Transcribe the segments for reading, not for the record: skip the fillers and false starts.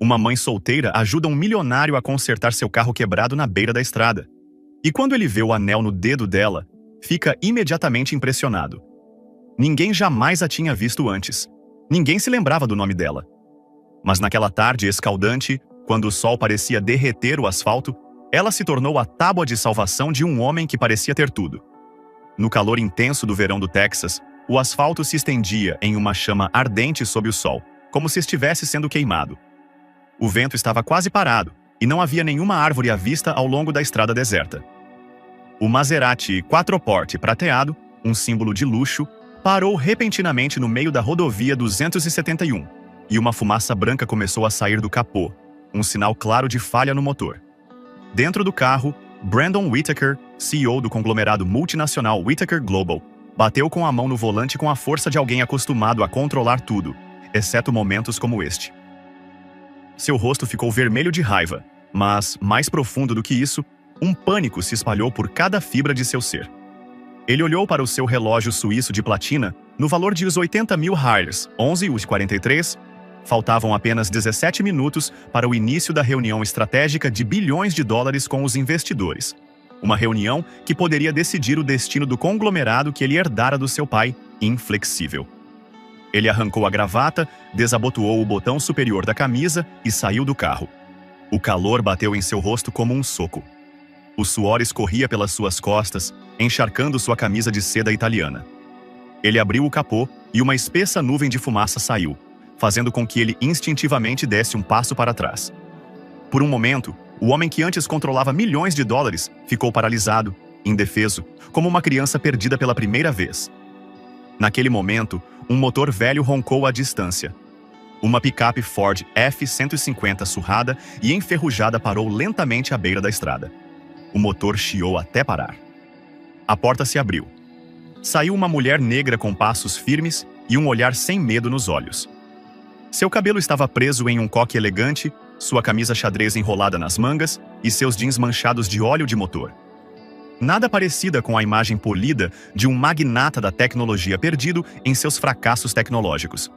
Uma mãe solteira ajuda um milionário a consertar seu carro quebrado na beira da estrada. E quando ele vê o anel no dedo dela, fica imediatamente impressionado. Ninguém jamais a tinha visto antes. Ninguém se lembrava do nome dela. Mas naquela tarde escaldante, quando o sol parecia derreter o asfalto, ela se tornou a tábua de salvação de um homem que parecia ter tudo. No calor intenso do verão do Texas, o asfalto se estendia em uma chama ardente sob o sol, como se estivesse sendo queimado. O vento estava quase parado, e não havia nenhuma árvore à vista ao longo da estrada deserta. O Maserati quattroporte prateado, um símbolo de luxo, parou repentinamente no meio da rodovia 271, e uma fumaça branca começou a sair do capô, um sinal claro de falha no motor. Dentro do carro, Brandon Whitaker, CEO do conglomerado multinacional Whitaker Global, bateu com a mão no volante com a força de alguém acostumado a controlar tudo, exceto momentos como este. Seu rosto ficou vermelho de raiva, mas, mais profundo do que isso, um pânico se espalhou por cada fibra de seu ser. Ele olhou para o seu relógio suíço de platina no valor de os 80 mil Harriers, 11h43. Faltavam apenas 17 minutos para o início da reunião estratégica de bilhões de dólares com os investidores. Uma reunião que poderia decidir o destino do conglomerado que ele herdara do seu pai, inflexível. Ele arrancou a gravata, desabotoou o botão superior da camisa e saiu do carro. O calor bateu em seu rosto como um soco. O suor escorria pelas suas costas, encharcando sua camisa de seda italiana. Ele abriu o capô e uma espessa nuvem de fumaça saiu, fazendo com que ele instintivamente desse um passo para trás. Por um momento, o homem que antes controlava milhões de dólares ficou paralisado, indefeso, como uma criança perdida pela primeira vez. Naquele momento, um motor velho roncou à distância. Uma picape Ford F-150 surrada e enferrujada parou lentamente à beira da estrada. O motor chiou até parar. A porta se abriu. Saiu uma mulher negra com passos firmes e um olhar sem medo nos olhos. Seu cabelo estava preso em um coque elegante, sua camisa xadrez enrolada nas mangas e seus jeans manchados de óleo de motor. Nada parecida com a imagem polida de um magnata da tecnologia perdido em seus fracassos tecnológicos.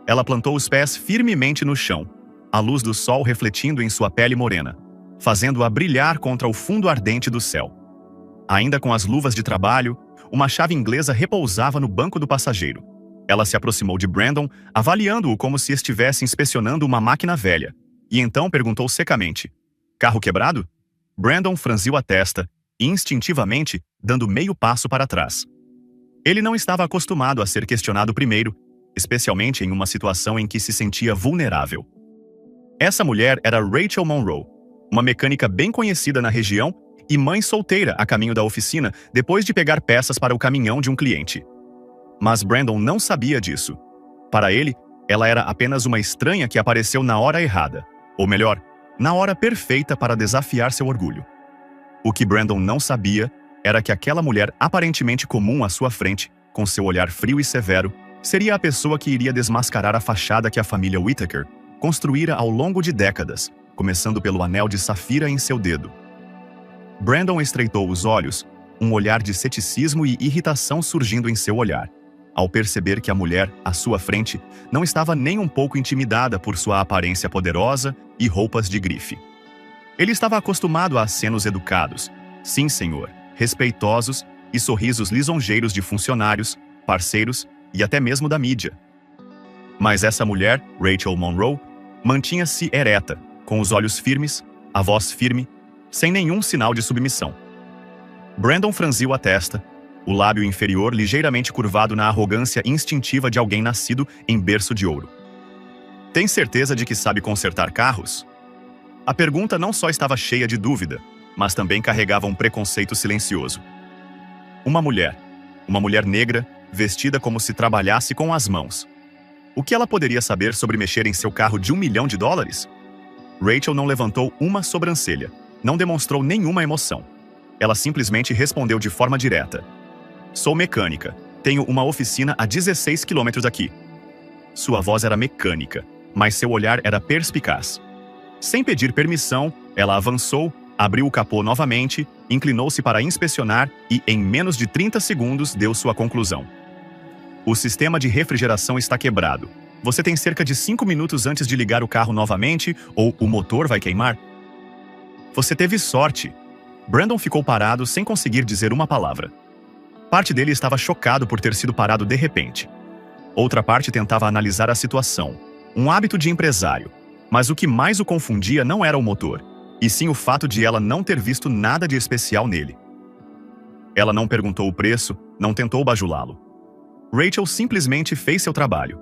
Ela plantou os pés firmemente no chão, a luz do sol refletindo em sua pele morena, fazendo-a brilhar contra o fundo ardente do céu. Ainda com as luvas de trabalho, uma chave inglesa repousava no banco do passageiro. Ela se aproximou de Brandon, avaliando-o como se estivesse inspecionando uma máquina velha, e então perguntou secamente: "Carro quebrado?" Brandon franziu a testa, instintivamente dando meio passo para trás. Ele não estava acostumado a ser questionado primeiro, especialmente em uma situação em que se sentia vulnerável. Essa mulher era Rachel Monroe, uma mecânica bem conhecida na região e mãe solteira a caminho da oficina depois de pegar peças para o caminhão de um cliente. Mas Brandon não sabia disso. Para ele, ela era apenas uma estranha que apareceu na hora errada, ou melhor, na hora perfeita para desafiar seu orgulho. O que Brandon não sabia era que aquela mulher aparentemente comum à sua frente, com seu olhar frio e severo, seria a pessoa que iria desmascarar a fachada que a família Whitaker construíra ao longo de décadas, começando pelo anel de safira em seu dedo. Brandon estreitou os olhos, um olhar de ceticismo e irritação surgindo em seu olhar, ao perceber que a mulher, à sua frente, não estava nem um pouco intimidada por sua aparência poderosa e roupas de grife. Ele estava acostumado a acenos educados, sim senhor, respeitosos e sorrisos lisonjeiros de funcionários, parceiros e até mesmo da mídia. Mas essa mulher, Rachel Monroe, mantinha-se ereta, com os olhos firmes, a voz firme, sem nenhum sinal de submissão. Brandon franziu a testa, o lábio inferior ligeiramente curvado na arrogância instintiva de alguém nascido em berço de ouro. "Tem certeza de que sabe consertar carros?" A pergunta não só estava cheia de dúvida, mas também carregava um preconceito silencioso. Uma mulher negra, vestida como se trabalhasse com as mãos. O que ela poderia saber sobre mexer em seu carro de $1 milhão? Rachel não levantou uma sobrancelha, não demonstrou nenhuma emoção. Ela simplesmente respondeu de forma direta: "Sou mecânica. Tenho uma oficina a 16 quilômetros daqui." Sua voz era mecânica, mas seu olhar era perspicaz. Sem pedir permissão, ela avançou, abriu o capô novamente, inclinou-se para inspecionar e, em menos de 30 segundos, deu sua conclusão. "O sistema de refrigeração está quebrado. Você tem cerca de 5 minutos antes de ligar o carro novamente, ou o motor vai queimar. Você teve sorte. Brandon ficou parado sem conseguir dizer uma palavra. Parte dele estava chocado por ter sido parado de repente. Outra parte tentava analisar a situação, um hábito de empresário. Mas o que mais o confundia não era o motor, e sim o fato de ela não ter visto nada de especial nele. Ela não perguntou o preço, não tentou bajulá-lo. Rachel simplesmente fez seu trabalho.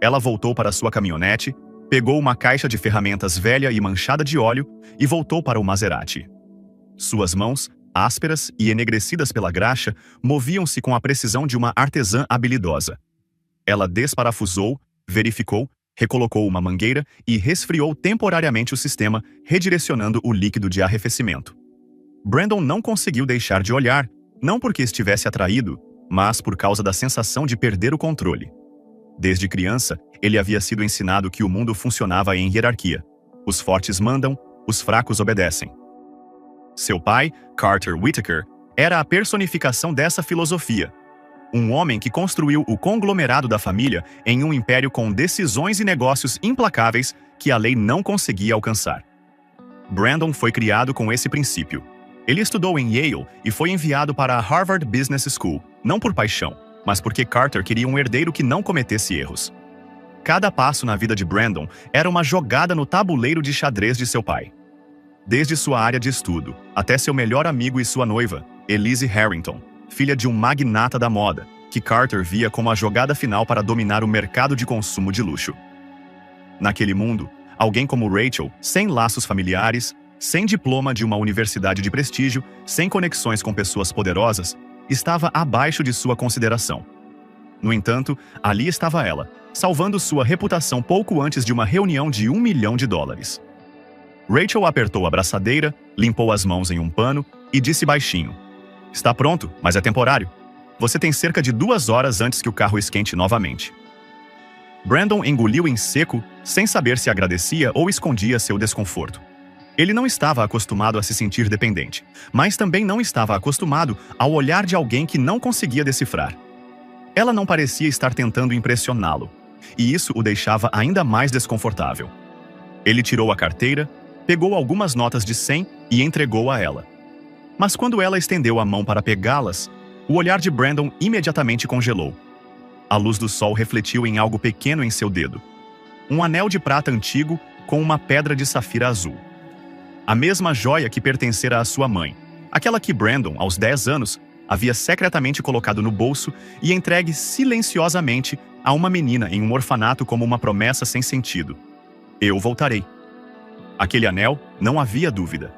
Ela voltou para sua caminhonete, pegou uma caixa de ferramentas velha e manchada de óleo e voltou para o Maserati. Suas mãos, ásperas e enegrecidas pela graxa, moviam-se com a precisão de uma artesã habilidosa. Ela desparafusou, verificou, recolocou uma mangueira e resfriou temporariamente o sistema, redirecionando o líquido de arrefecimento. Brandon não conseguiu deixar de olhar, não porque estivesse atraído, mas por causa da sensação de perder o controle. Desde criança, ele havia sido ensinado que o mundo funcionava em hierarquia. Os fortes mandam, os fracos obedecem. Seu pai, Carter Whittaker, era a personificação dessa filosofia. Um homem que construiu o conglomerado da família em um império com decisões e negócios implacáveis que a lei não conseguia alcançar. Brandon foi criado com esse princípio. Ele estudou em Yale e foi enviado para a Harvard Business School, não por paixão, mas porque Carter queria um herdeiro que não cometesse erros. Cada passo na vida de Brandon era uma jogada no tabuleiro de xadrez de seu pai. Desde sua área de estudo, até seu melhor amigo e sua noiva, Elise Harrington, filha de um magnata da moda, que Carter via como a jogada final para dominar o mercado de consumo de luxo. Naquele mundo, alguém como Rachel, sem laços familiares, sem diploma de uma universidade de prestígio, sem conexões com pessoas poderosas, estava abaixo de sua consideração. No entanto, ali estava ela, salvando sua reputação pouco antes de uma reunião de $1 milhão. Rachel apertou a braçadeira, limpou as mãos em um pano e disse baixinho: "Está pronto, mas é temporário. Você tem cerca de 2 horas antes que o carro esquente novamente." Brandon engoliu em seco, sem saber se agradecia ou escondia seu desconforto. Ele não estava acostumado a se sentir dependente, mas também não estava acostumado ao olhar de alguém que não conseguia decifrar. Ela não parecia estar tentando impressioná-lo, e isso o deixava ainda mais desconfortável. Ele tirou a carteira, pegou algumas notas de 100 e entregou a ela. Mas quando ela estendeu a mão para pegá-las, o olhar de Brandon imediatamente congelou. A luz do sol refletiu em algo pequeno em seu dedo. Um anel de prata antigo com uma pedra de safira azul. A mesma joia que pertencera à sua mãe, aquela que Brandon, aos 10 anos, havia secretamente colocado no bolso e entregue silenciosamente a uma menina em um orfanato como uma promessa sem sentido. Eu voltarei. Aquele anel, não havia dúvida.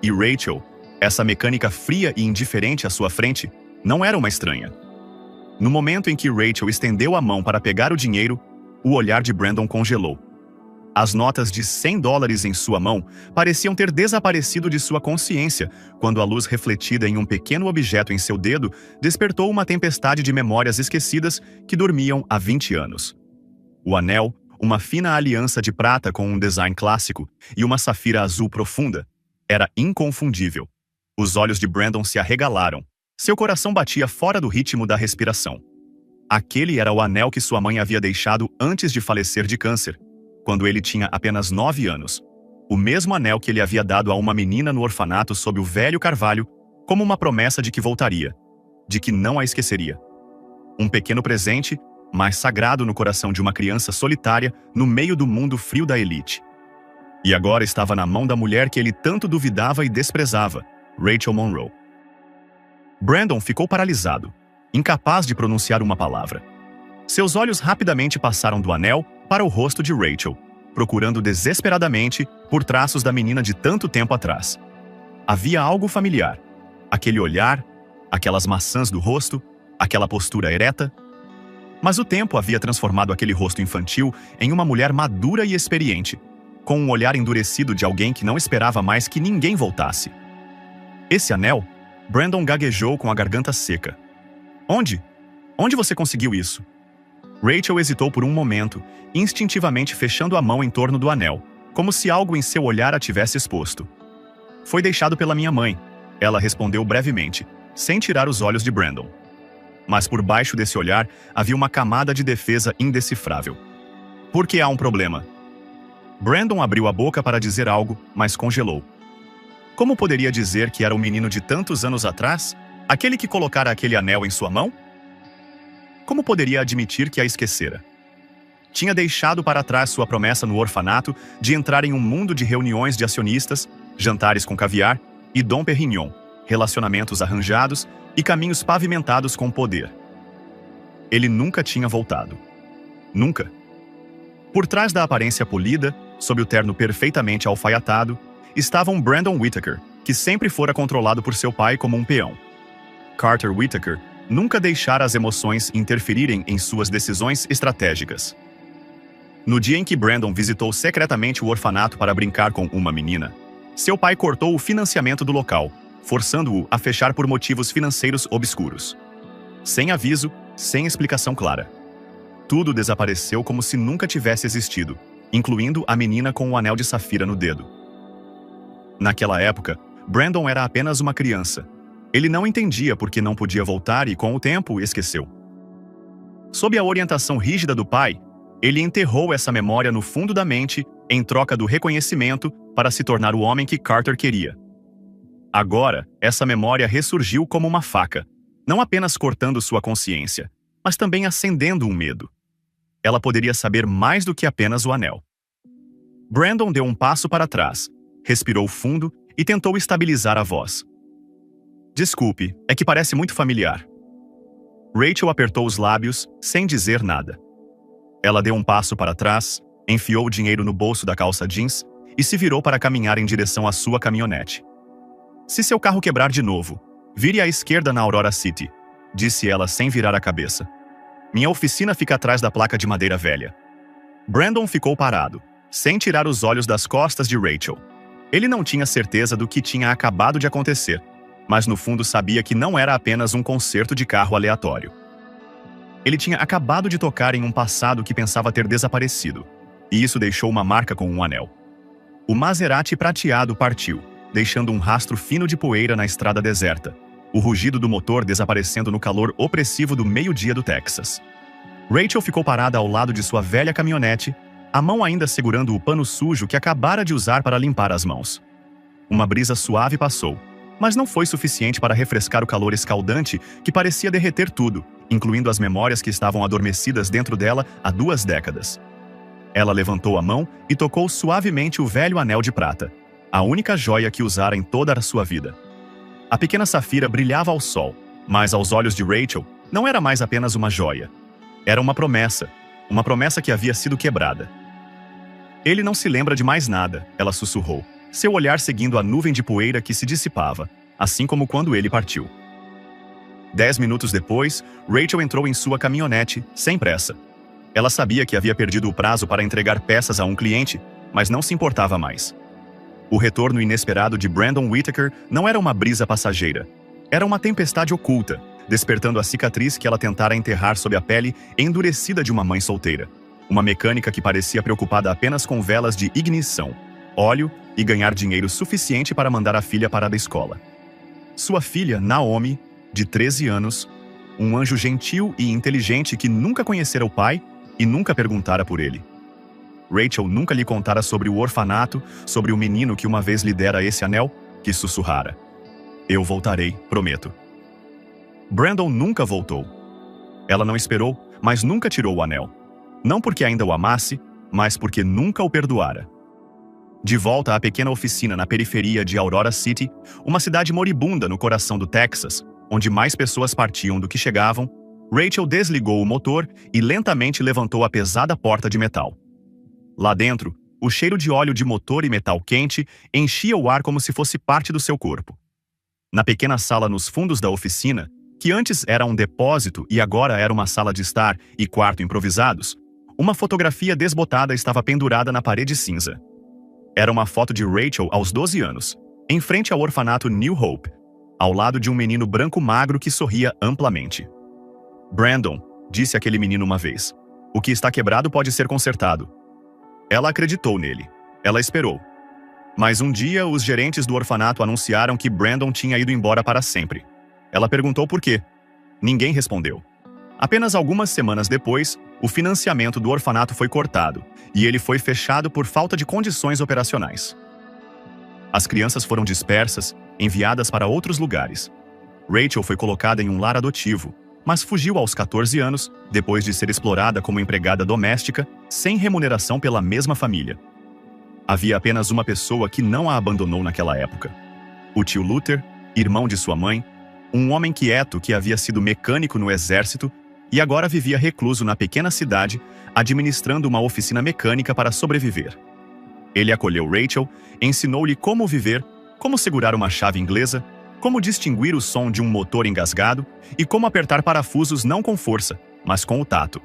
E Rachel, essa mecânica fria e indiferente à sua frente, não era uma estranha. No momento em que Rachel estendeu a mão para pegar o dinheiro, o olhar de Brandon congelou. As notas de $100 em sua mão pareciam ter desaparecido de sua consciência quando a luz refletida em um pequeno objeto em seu dedo despertou uma tempestade de memórias esquecidas que dormiam há 20 anos. O anel, uma fina aliança de prata com um design clássico e uma safira azul profunda, era inconfundível. Os olhos de Brandon se arregalaram. Seu coração batia fora do ritmo da respiração. Aquele era o anel que sua mãe havia deixado antes de falecer de câncer, quando ele tinha apenas 9 anos. O mesmo anel que ele havia dado a uma menina no orfanato sob o velho carvalho, como uma promessa de que voltaria, de que não a esqueceria. Um pequeno presente, mas sagrado no coração de uma criança solitária no meio do mundo frio da elite. E agora estava na mão da mulher que ele tanto duvidava e desprezava, Rachel Monroe. Brandon ficou paralisado, incapaz de pronunciar uma palavra. Seus olhos rapidamente passaram do anel para o rosto de Rachel, procurando desesperadamente por traços da menina de tanto tempo atrás. Havia algo familiar. Aquele olhar, aquelas maçãs do rosto, aquela postura ereta. Mas o tempo havia transformado aquele rosto infantil em uma mulher madura e experiente, com um olhar endurecido de alguém que não esperava mais que ninguém voltasse. Esse anel? Brandon gaguejou com a garganta seca. Onde? Onde você conseguiu isso? Rachel hesitou por um momento, instintivamente fechando a mão em torno do anel, como se algo em seu olhar a tivesse exposto. Foi deixado pela minha mãe, ela respondeu brevemente, sem tirar os olhos de Brandon. Mas por baixo desse olhar havia uma camada de defesa indecifrável. Por que há um problema? Brandon abriu a boca para dizer algo, mas congelou. Como poderia dizer que era o menino de tantos anos atrás? Aquele que colocara aquele anel em sua mão? Como poderia admitir que a esquecera? Tinha deixado para trás sua promessa no orfanato de entrar em um mundo de reuniões de acionistas, jantares com caviar e Dom Perignon, relacionamentos arranjados e caminhos pavimentados com poder. Ele nunca tinha voltado. Nunca. Por trás da aparência polida, sob o terno perfeitamente alfaiatado, estava um Brandon Whittaker, que sempre fora controlado por seu pai como um peão. Carter Whittaker nunca deixara as emoções interferirem em suas decisões estratégicas. No dia em que Brandon visitou secretamente o orfanato para brincar com uma menina, seu pai cortou o financiamento do local, forçando-o a fechar por motivos financeiros obscuros. Sem aviso, sem explicação clara. Tudo desapareceu como se nunca tivesse existido, incluindo a menina com o anel de safira no dedo. Naquela época, Brandon era apenas uma criança. Ele não entendia por que não podia voltar e, com o tempo, esqueceu. Sob a orientação rígida do pai, ele enterrou essa memória no fundo da mente em troca do reconhecimento para se tornar o homem que Carter queria. Agora, essa memória ressurgiu como uma faca, não apenas cortando sua consciência, mas também acendendo um medo. Ela poderia saber mais do que apenas o anel. Brandon deu um passo para trás, respirou fundo e tentou estabilizar a voz. Desculpe, é que parece muito familiar. Rachel apertou os lábios, sem dizer nada. Ela deu um passo para trás, enfiou o dinheiro no bolso da calça jeans e se virou para caminhar em direção à sua caminhonete. Se seu carro quebrar de novo, vire à esquerda na Aurora City, disse ela sem virar a cabeça. Minha oficina fica atrás da placa de madeira velha. Brandon ficou parado, sem tirar os olhos das costas de Rachel. Ele não tinha certeza do que tinha acabado de acontecer, mas no fundo sabia que não era apenas um concerto de carro aleatório. Ele tinha acabado de tocar em um passado que pensava ter desaparecido, e isso deixou uma marca com um anel. O Maserati prateado partiu, deixando um rastro fino de poeira na estrada deserta, o rugido do motor desaparecendo no calor opressivo do meio-dia do Texas. Rachel ficou parada ao lado de sua velha caminhonete, a mão ainda segurando o pano sujo que acabara de usar para limpar as mãos. Uma brisa suave passou, mas não foi suficiente para refrescar o calor escaldante que parecia derreter tudo, incluindo as memórias que estavam adormecidas dentro dela há 2 décadas. Ela levantou a mão e tocou suavemente o velho anel de prata, a única joia que usara em toda a sua vida. A pequena safira brilhava ao sol, mas aos olhos de Rachel não era mais apenas uma joia. Era uma promessa que havia sido quebrada. Ele não se lembra de mais nada, ela sussurrou, seu olhar seguindo a nuvem de poeira que se dissipava, assim como quando ele partiu. 10 minutos depois, Rachel entrou em sua caminhonete, sem pressa. Ela sabia que havia perdido o prazo para entregar peças a um cliente, mas não se importava mais. O retorno inesperado de Brandon Whittaker não era uma brisa passageira. Era uma tempestade oculta, despertando a cicatriz que ela tentara enterrar sob a pele endurecida de uma mãe solteira. Uma mecânica que parecia preocupada apenas com velas de ignição, óleo e ganhar dinheiro suficiente para mandar a filha para a escola. Sua filha, Naomi, de 13 anos, um anjo gentil e inteligente que nunca conhecera o pai e nunca perguntara por ele. Rachel nunca lhe contara sobre o orfanato, sobre o menino que uma vez lhe dera esse anel, que sussurrara. Eu voltarei, prometo. Brandon nunca voltou. Ela não esperou, mas nunca tirou o anel. Não porque ainda o amasse, mas porque nunca o perdoara. De volta à pequena oficina na periferia de Aurora City, uma cidade moribunda no coração do Texas, onde mais pessoas partiam do que chegavam, Rachel desligou o motor e lentamente levantou a pesada porta de metal. Lá dentro, o cheiro de óleo de motor e metal quente enchia o ar como se fosse parte do seu corpo. Na pequena sala nos fundos da oficina, que antes era um depósito e agora era uma sala de estar e quarto improvisados, uma fotografia desbotada estava pendurada na parede cinza. Era uma foto de Rachel aos 12 anos, em frente ao orfanato New Hope, ao lado de um menino branco magro que sorria amplamente. Brandon, disse aquele menino uma vez, o que está quebrado pode ser consertado. Ela acreditou nele. Ela esperou. Mas um dia, os gerentes do orfanato anunciaram que Brandon tinha ido embora para sempre. Ela perguntou por quê. Ninguém respondeu. Apenas algumas semanas depois, o financiamento do orfanato foi cortado e ele foi fechado por falta de condições operacionais. As crianças foram dispersas, enviadas para outros lugares. Rachel foi colocada em um lar adotivo, mas fugiu aos 14 anos, depois de ser explorada como empregada doméstica, sem remuneração pela mesma família. Havia apenas uma pessoa que não a abandonou naquela época. O tio Luther, irmão de sua mãe, um homem quieto que havia sido mecânico no exército e agora vivia recluso na pequena cidade, administrando uma oficina mecânica para sobreviver. Ele acolheu Rachel, ensinou-lhe como viver, como segurar uma chave inglesa, como distinguir o som de um motor engasgado e como apertar parafusos não com força, mas com o tato.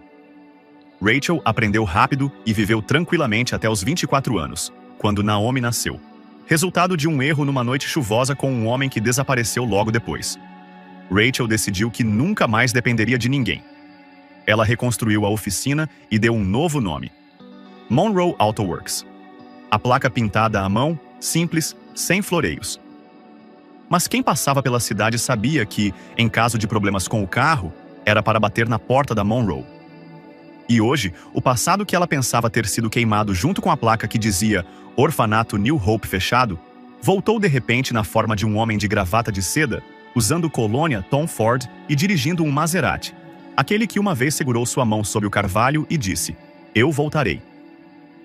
Rachel aprendeu rápido e viveu tranquilamente até os 24 anos, quando Naomi nasceu, resultado de um erro numa noite chuvosa com um homem que desapareceu logo depois. Rachel decidiu que nunca mais dependeria de ninguém. Ela reconstruiu a oficina e deu um novo nome: Monroe Auto Works. A placa pintada à mão, simples, sem floreios. Mas quem passava pela cidade sabia que, em caso de problemas com o carro, era para bater na porta da Monroe. E hoje, o passado que ela pensava ter sido queimado junto com a placa que dizia Orfanato New Hope fechado, voltou de repente na forma de um homem de gravata de seda, usando colônia Tom Ford e dirigindo um Maserati, aquele que uma vez segurou sua mão sob o carvalho e disse: "Eu voltarei."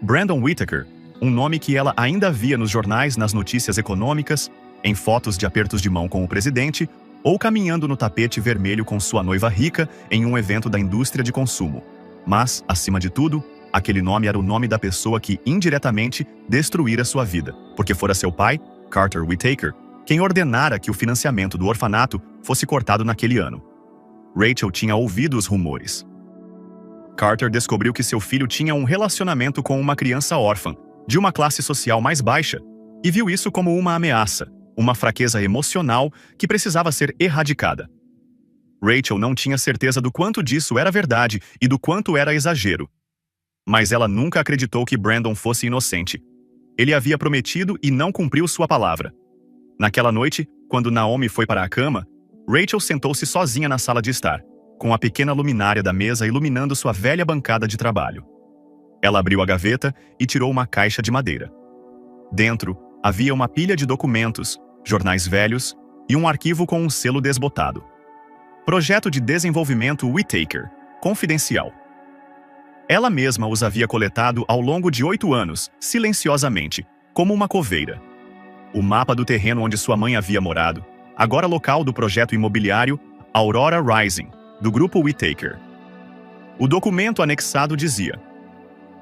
Brandon Whittaker, um nome que ela ainda via nos jornais, nas notícias econômicas, em fotos de apertos de mão com o presidente, ou caminhando no tapete vermelho com sua noiva rica em um evento da indústria de consumo. Mas, acima de tudo, aquele nome era o nome da pessoa que, indiretamente, destruíra sua vida, porque fora seu pai, Carter Whittaker, quem ordenara que o financiamento do orfanato fosse cortado naquele ano. Rachel tinha ouvido os rumores. Carter descobriu que seu filho tinha um relacionamento com uma criança órfã, de uma classe social mais baixa, e viu isso como uma ameaça, uma fraqueza emocional que precisava ser erradicada. Rachel não tinha certeza do quanto disso era verdade e do quanto era exagero. Mas ela nunca acreditou que Brandon fosse inocente. Ele havia prometido e não cumpriu sua palavra. Naquela noite, quando Naomi foi para a cama, Rachel sentou-se sozinha na sala de estar, com a pequena luminária da mesa iluminando sua velha bancada de trabalho. Ela abriu a gaveta e tirou uma caixa de madeira. Dentro, havia uma pilha de documentos, jornais velhos e um arquivo com um selo desbotado. Projeto de Desenvolvimento Whittaker, confidencial. Ela mesma os havia coletado ao longo de 8 anos, silenciosamente, como uma coveira. O mapa do terreno onde sua mãe havia morado, agora local do projeto imobiliário Aurora Rising, do grupo Whittaker. O documento anexado dizia: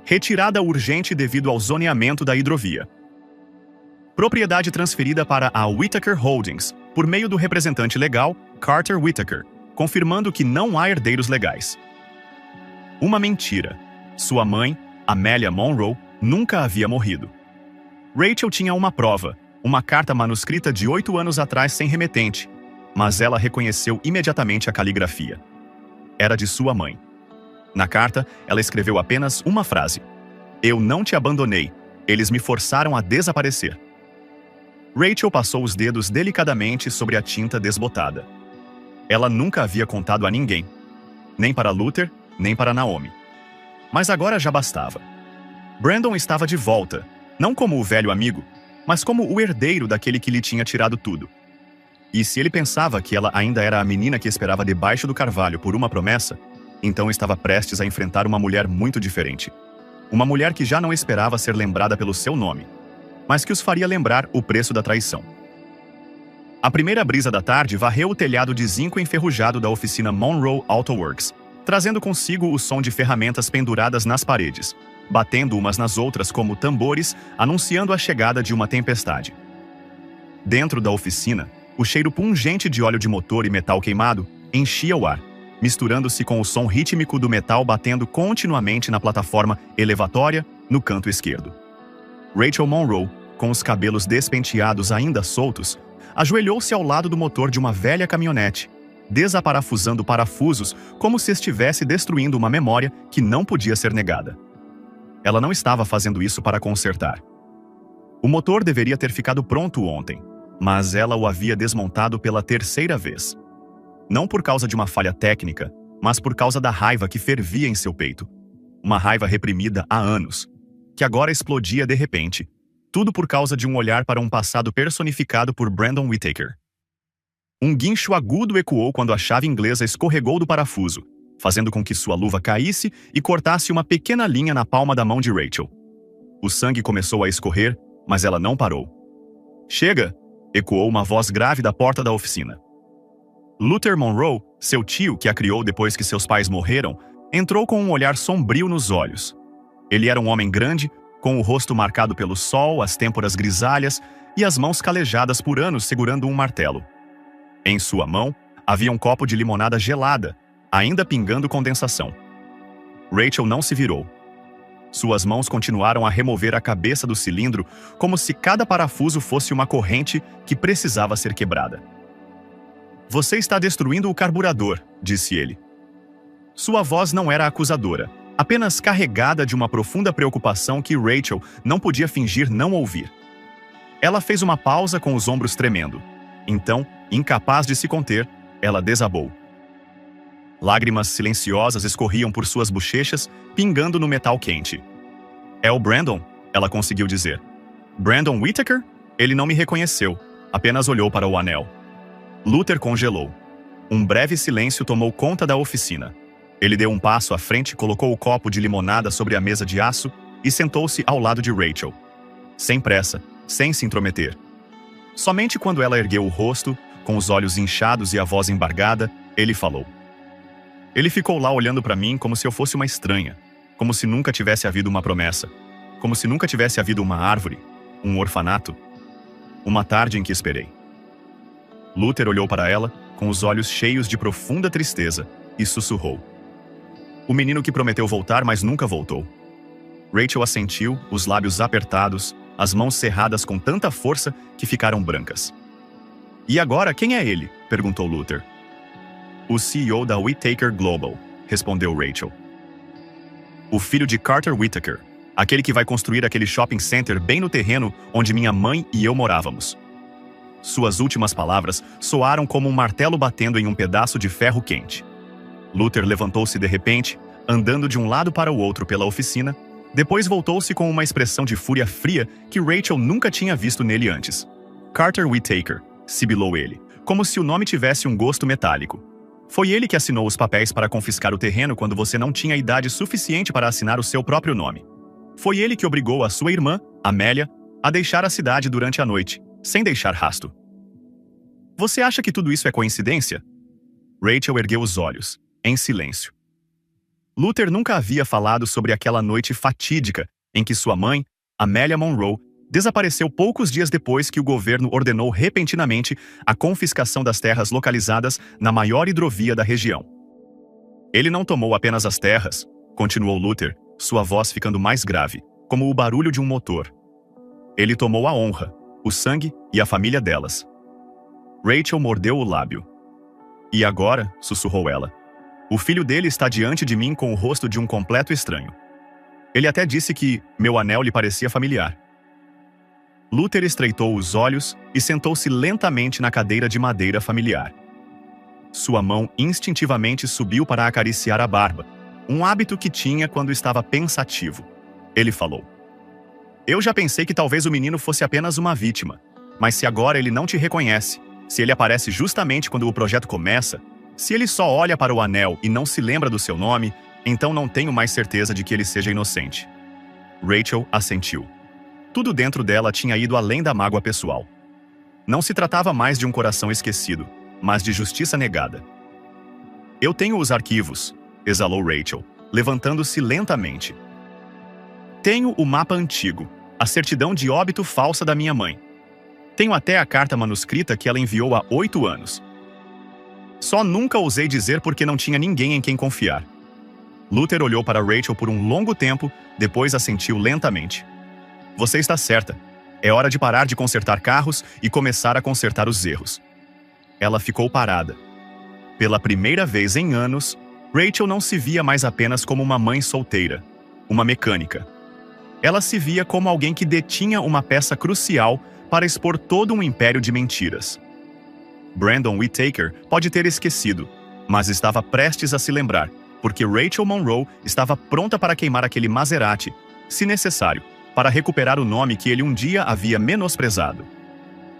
retirada urgente devido ao zoneamento da hidrovia. Propriedade transferida para a Whittaker Holdings, por meio do representante legal, Carter Whittaker, confirmando que não há herdeiros legais. Uma mentira. Sua mãe, Amelia Monroe, nunca havia morrido. Rachel tinha uma prova, uma carta manuscrita de 8 anos atrás sem remetente, mas ela reconheceu imediatamente a caligrafia. Era de sua mãe. Na carta, ela escreveu apenas uma frase: "Eu não te abandonei, eles me forçaram a desaparecer." Rachel passou os dedos delicadamente sobre a tinta desbotada. Ela nunca havia contado a ninguém, nem para Luther, nem para Naomi. Mas agora já bastava. Brandon estava de volta, não como o velho amigo, mas como o herdeiro daquele que lhe tinha tirado tudo. E se ele pensava que ela ainda era a menina que esperava debaixo do carvalho por uma promessa, então estava prestes a enfrentar uma mulher muito diferente. Uma mulher que já não esperava ser lembrada pelo seu nome, mas que os faria lembrar o preço da traição. A primeira brisa da tarde varreu o telhado de zinco enferrujado da oficina Monroe Auto Works, trazendo consigo o som de ferramentas penduradas nas paredes, batendo umas nas outras como tambores, anunciando a chegada de uma tempestade. Dentro da oficina, o cheiro pungente de óleo de motor e metal queimado enchia o ar, misturando-se com o som rítmico do metal batendo continuamente na plataforma elevatória no canto esquerdo. Rachel Monroe, com os cabelos despenteados ainda soltos, ajoelhou-se ao lado do motor de uma velha caminhonete, desaparafusando parafusos como se estivesse destruindo uma memória que não podia ser negada. Ela não estava fazendo isso para consertar. O motor deveria ter ficado pronto ontem, mas ela o havia desmontado pela terceira vez. Não por causa de uma falha técnica, mas por causa da raiva que fervia em seu peito. Uma raiva reprimida há anos, que agora explodia de repente. Tudo por causa de um olhar para um passado personificado por Brandon Whittaker. Um guincho agudo ecoou quando a chave inglesa escorregou do parafuso, fazendo com que sua luva caísse e cortasse uma pequena linha na palma da mão de Rachel. O sangue começou a escorrer, mas ela não parou. "Chega!" ecoou uma voz grave da porta da oficina. Luther Monroe, seu tio que a criou depois que seus pais morreram, entrou com um olhar sombrio nos olhos. Ele era um homem grande, com o rosto marcado pelo sol, as têmporas grisalhas e as mãos calejadas por anos segurando um martelo. Em sua mão, havia um copo de limonada gelada, ainda pingando condensação. Rachel não se virou. Suas mãos continuaram a remover a cabeça do cilindro como se cada parafuso fosse uma corrente que precisava ser quebrada. "Você está destruindo o carburador", disse ele. Sua voz não era acusadora, apenas carregada de uma profunda preocupação que Rachel não podia fingir não ouvir. Ela fez uma pausa com os ombros tremendo. Então, incapaz de se conter, ela desabou. Lágrimas silenciosas escorriam por suas bochechas, pingando no metal quente. "É o Brandon", ela conseguiu dizer. "Brandon Whittaker?" Ele não me reconheceu, apenas olhou para o anel. Luther congelou. Um breve silêncio tomou conta da oficina. Ele deu um passo à frente e colocou o copo de limonada sobre a mesa de aço e sentou-se ao lado de Rachel. Sem pressa, sem se intrometer. Somente quando ela ergueu o rosto, com os olhos inchados e a voz embargada, ele falou. Ele ficou lá olhando para mim como se eu fosse uma estranha, como se nunca tivesse havido uma promessa, como se nunca tivesse havido uma árvore, um orfanato. Uma tarde em que esperei. Luther olhou para ela, com os olhos cheios de profunda tristeza, e sussurrou. "O menino que prometeu voltar, mas nunca voltou." Rachel assentiu, os lábios apertados, as mãos cerradas com tanta força que ficaram brancas. "E agora, quem é ele?" perguntou Luther. "O CEO da Whittaker Global", respondeu Rachel. "O filho de Carter Whittaker, aquele que vai construir aquele shopping center bem no terreno onde minha mãe e eu morávamos." Suas últimas palavras soaram como um martelo batendo em um pedaço de ferro quente. Luther levantou-se de repente, andando de um lado para o outro pela oficina. Depois voltou-se com uma expressão de fúria fria que Rachel nunca tinha visto nele antes. "Carter Whittaker", sibilou ele, como se o nome tivesse um gosto metálico. "Foi ele que assinou os papéis para confiscar o terreno quando você não tinha idade suficiente para assinar o seu próprio nome. Foi ele que obrigou a sua irmã, Amélia, a deixar a cidade durante a noite, sem deixar rastro. Você acha que tudo isso é coincidência?" Rachel ergueu os olhos, em silêncio. Luther nunca havia falado sobre aquela noite fatídica em que sua mãe, Amélia Monroe, desapareceu poucos dias depois que o governo ordenou repentinamente a confiscação das terras localizadas na maior hidrovia da região. "Ele não tomou apenas as terras", continuou Luther, sua voz ficando mais grave, como o barulho de um motor. "Ele tomou a honra, o sangue e a família delas." Rachel mordeu o lábio. "E agora", sussurrou ela, "o filho dele está diante de mim com o rosto de um completo estranho. Ele até disse que meu anel lhe parecia familiar." Luther estreitou os olhos e sentou-se lentamente na cadeira de madeira familiar. Sua mão instintivamente subiu para acariciar a barba, um hábito que tinha quando estava pensativo. Ele falou. "Eu já pensei que talvez o menino fosse apenas uma vítima, mas se agora ele não te reconhece, se ele aparece justamente quando o projeto começa, se ele só olha para o anel e não se lembra do seu nome, então não tenho mais certeza de que ele seja inocente." Rachel assentiu. Tudo dentro dela tinha ido além da mágoa pessoal. Não se tratava mais de um coração esquecido, mas de justiça negada. "Eu tenho os arquivos", exalou Rachel, levantando-se lentamente. "Tenho o mapa antigo, a certidão de óbito falsa da minha mãe. Tenho até a carta manuscrita que ela enviou há 8 anos. Só nunca ousei dizer porque não tinha ninguém em quem confiar." Luther olhou para Rachel por um longo tempo, depois assentiu lentamente. "Você está certa. É hora de parar de consertar carros e começar a consertar os erros." Ela ficou parada. Pela primeira vez em anos, Rachel não se via mais apenas como uma mãe solteira, uma mecânica. Ela se via como alguém que detinha uma peça crucial para expor todo um império de mentiras. Brandon Whittaker pode ter esquecido, mas estava prestes a se lembrar, porque Rachel Monroe estava pronta para queimar aquele Maserati, se necessário, para recuperar o nome que ele um dia havia menosprezado.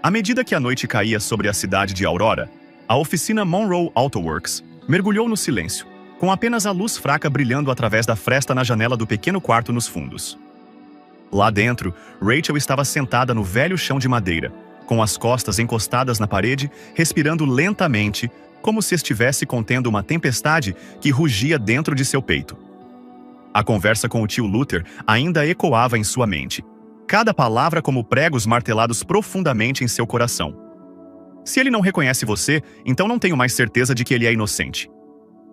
À medida que a noite caía sobre a cidade de Aurora, a oficina Monroe Auto Works mergulhou no silêncio, com apenas a luz fraca brilhando através da fresta na janela do pequeno quarto nos fundos. Lá dentro, Rachel estava sentada no velho chão de madeira, com as costas encostadas na parede, respirando lentamente, como se estivesse contendo uma tempestade que rugia dentro de seu peito. A conversa com o tio Luther ainda ecoava em sua mente, cada palavra como pregos martelados profundamente em seu coração. Se ele não reconhece você, então não tenho mais certeza de que ele é inocente.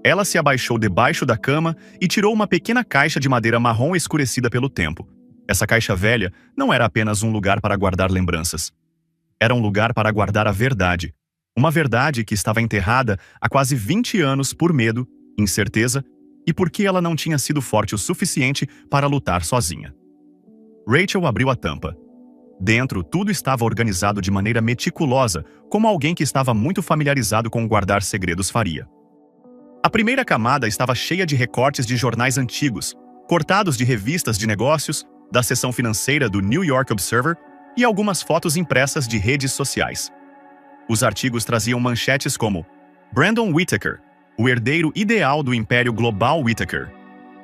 Ela se abaixou debaixo da cama e tirou uma pequena caixa de madeira marrom escurecida pelo tempo. Essa caixa velha não era apenas um lugar para guardar lembranças. Era um lugar para guardar a verdade. Uma verdade que estava enterrada há quase 20 anos por medo, incerteza e porque ela não tinha sido forte o suficiente para lutar sozinha. Rachel abriu a tampa. Dentro, tudo estava organizado de maneira meticulosa, como alguém que estava muito familiarizado com guardar segredos faria. A primeira camada estava cheia de recortes de jornais antigos, cortados de revistas de negócios, da seção financeira do New York Observer e algumas fotos impressas de redes sociais. Os artigos traziam manchetes como Brandon Whittaker, o herdeiro ideal do império global Whittaker.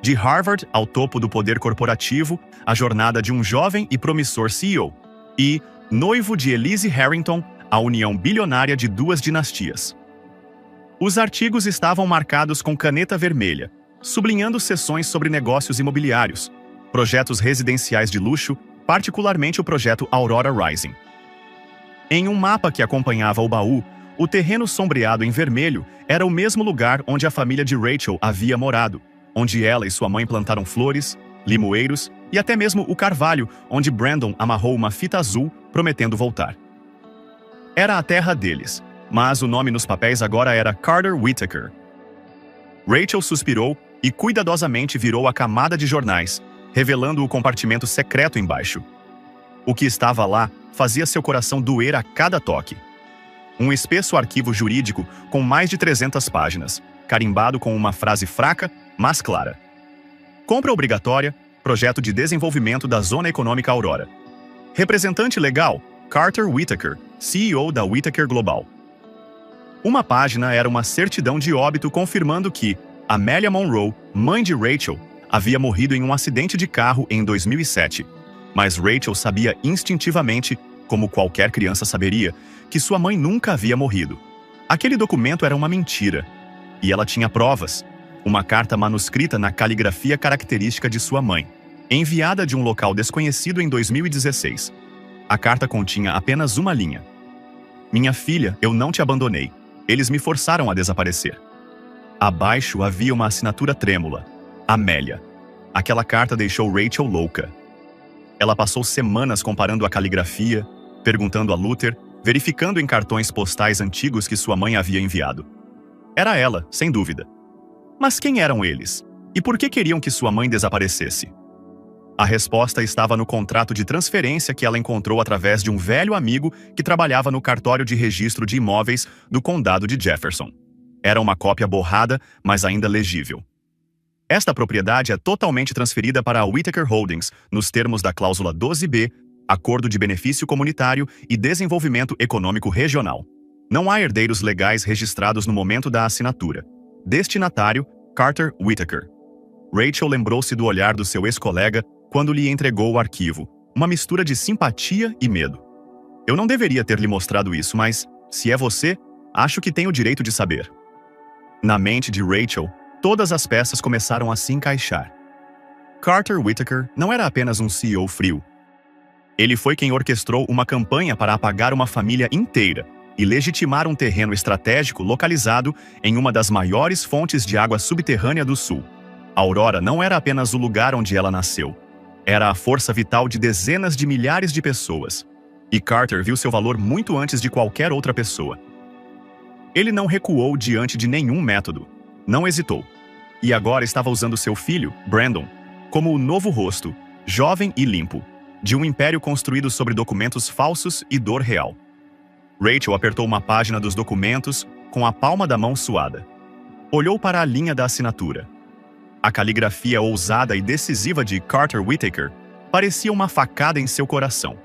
De Harvard ao topo do poder corporativo, a jornada de um jovem e promissor CEO. E noivo de Elise Harrington, a união bilionária de duas dinastias. Os artigos estavam marcados com caneta vermelha, sublinhando seções sobre negócios imobiliários, projetos residenciais de luxo, particularmente o projeto Aurora Rising. Em um mapa que acompanhava o baú, o terreno sombreado em vermelho era o mesmo lugar onde a família de Rachel havia morado, onde ela e sua mãe plantaram flores, limoeiros e até mesmo o carvalho onde Brandon amarrou uma fita azul, prometendo voltar. Era a terra deles, mas o nome nos papéis agora era Carter Whittaker. Rachel suspirou e cuidadosamente virou a camada de jornais, revelando o compartimento secreto embaixo. O que estava lá fazia seu coração doer a cada toque. Um espesso arquivo jurídico com mais de 300 páginas, carimbado com uma frase fraca, mas clara. Compra obrigatória, projeto de desenvolvimento da Zona Econômica Aurora. Representante legal, Carter Whittaker, CEO da Whittaker Global. Uma página era uma certidão de óbito confirmando que Amelia Monroe, mãe de Rachel, havia morrido em um acidente de carro em 2007. Mas Rachel sabia instintivamente, como qualquer criança saberia, que sua mãe nunca havia morrido. Aquele documento era uma mentira. E ela tinha provas. Uma carta manuscrita na caligrafia característica de sua mãe, enviada de um local desconhecido em 2016. A carta continha apenas uma linha. Minha filha, eu não te abandonei. Eles me forçaram a desaparecer. Abaixo havia uma assinatura trêmula. Amélia. Aquela carta deixou Rachel louca. Ela passou semanas comparando a caligrafia, perguntando a Luther, verificando em cartões postais antigos que sua mãe havia enviado. Era ela, sem dúvida. Mas quem eram eles? E por que queriam que sua mãe desaparecesse? A resposta estava no contrato de transferência que ela encontrou através de um velho amigo que trabalhava no cartório de registro de imóveis do condado de Jefferson. Era uma cópia borrada, mas ainda legível. Esta propriedade é totalmente transferida para a Whittaker Holdings, nos termos da cláusula 12B, Acordo de Benefício Comunitário e Desenvolvimento Econômico Regional. Não há herdeiros legais registrados no momento da assinatura. Destinatário, Carter Whittaker. Rachel lembrou-se do olhar do seu ex-colega quando lhe entregou o arquivo, uma mistura de simpatia e medo. Eu não deveria ter lhe mostrado isso, mas, se é você, acho que tenho o direito de saber. Na mente de Rachel, todas as peças começaram a se encaixar. Carter Whittaker não era apenas um CEO frio. Ele foi quem orquestrou uma campanha para apagar uma família inteira e legitimar um terreno estratégico localizado em uma das maiores fontes de água subterrânea do Sul. Aurora não era apenas o lugar onde ela nasceu. Era a força vital de dezenas de milhares de pessoas. E Carter viu seu valor muito antes de qualquer outra pessoa. Ele não recuou diante de nenhum método. Não hesitou. E agora estava usando seu filho, Brandon, como o novo rosto, jovem e limpo, de um império construído sobre documentos falsos e dor real. Rachel apertou uma página dos documentos com a palma da mão suada. Olhou para a linha da assinatura. A caligrafia ousada e decisiva de Carter Whittaker parecia uma facada em seu coração.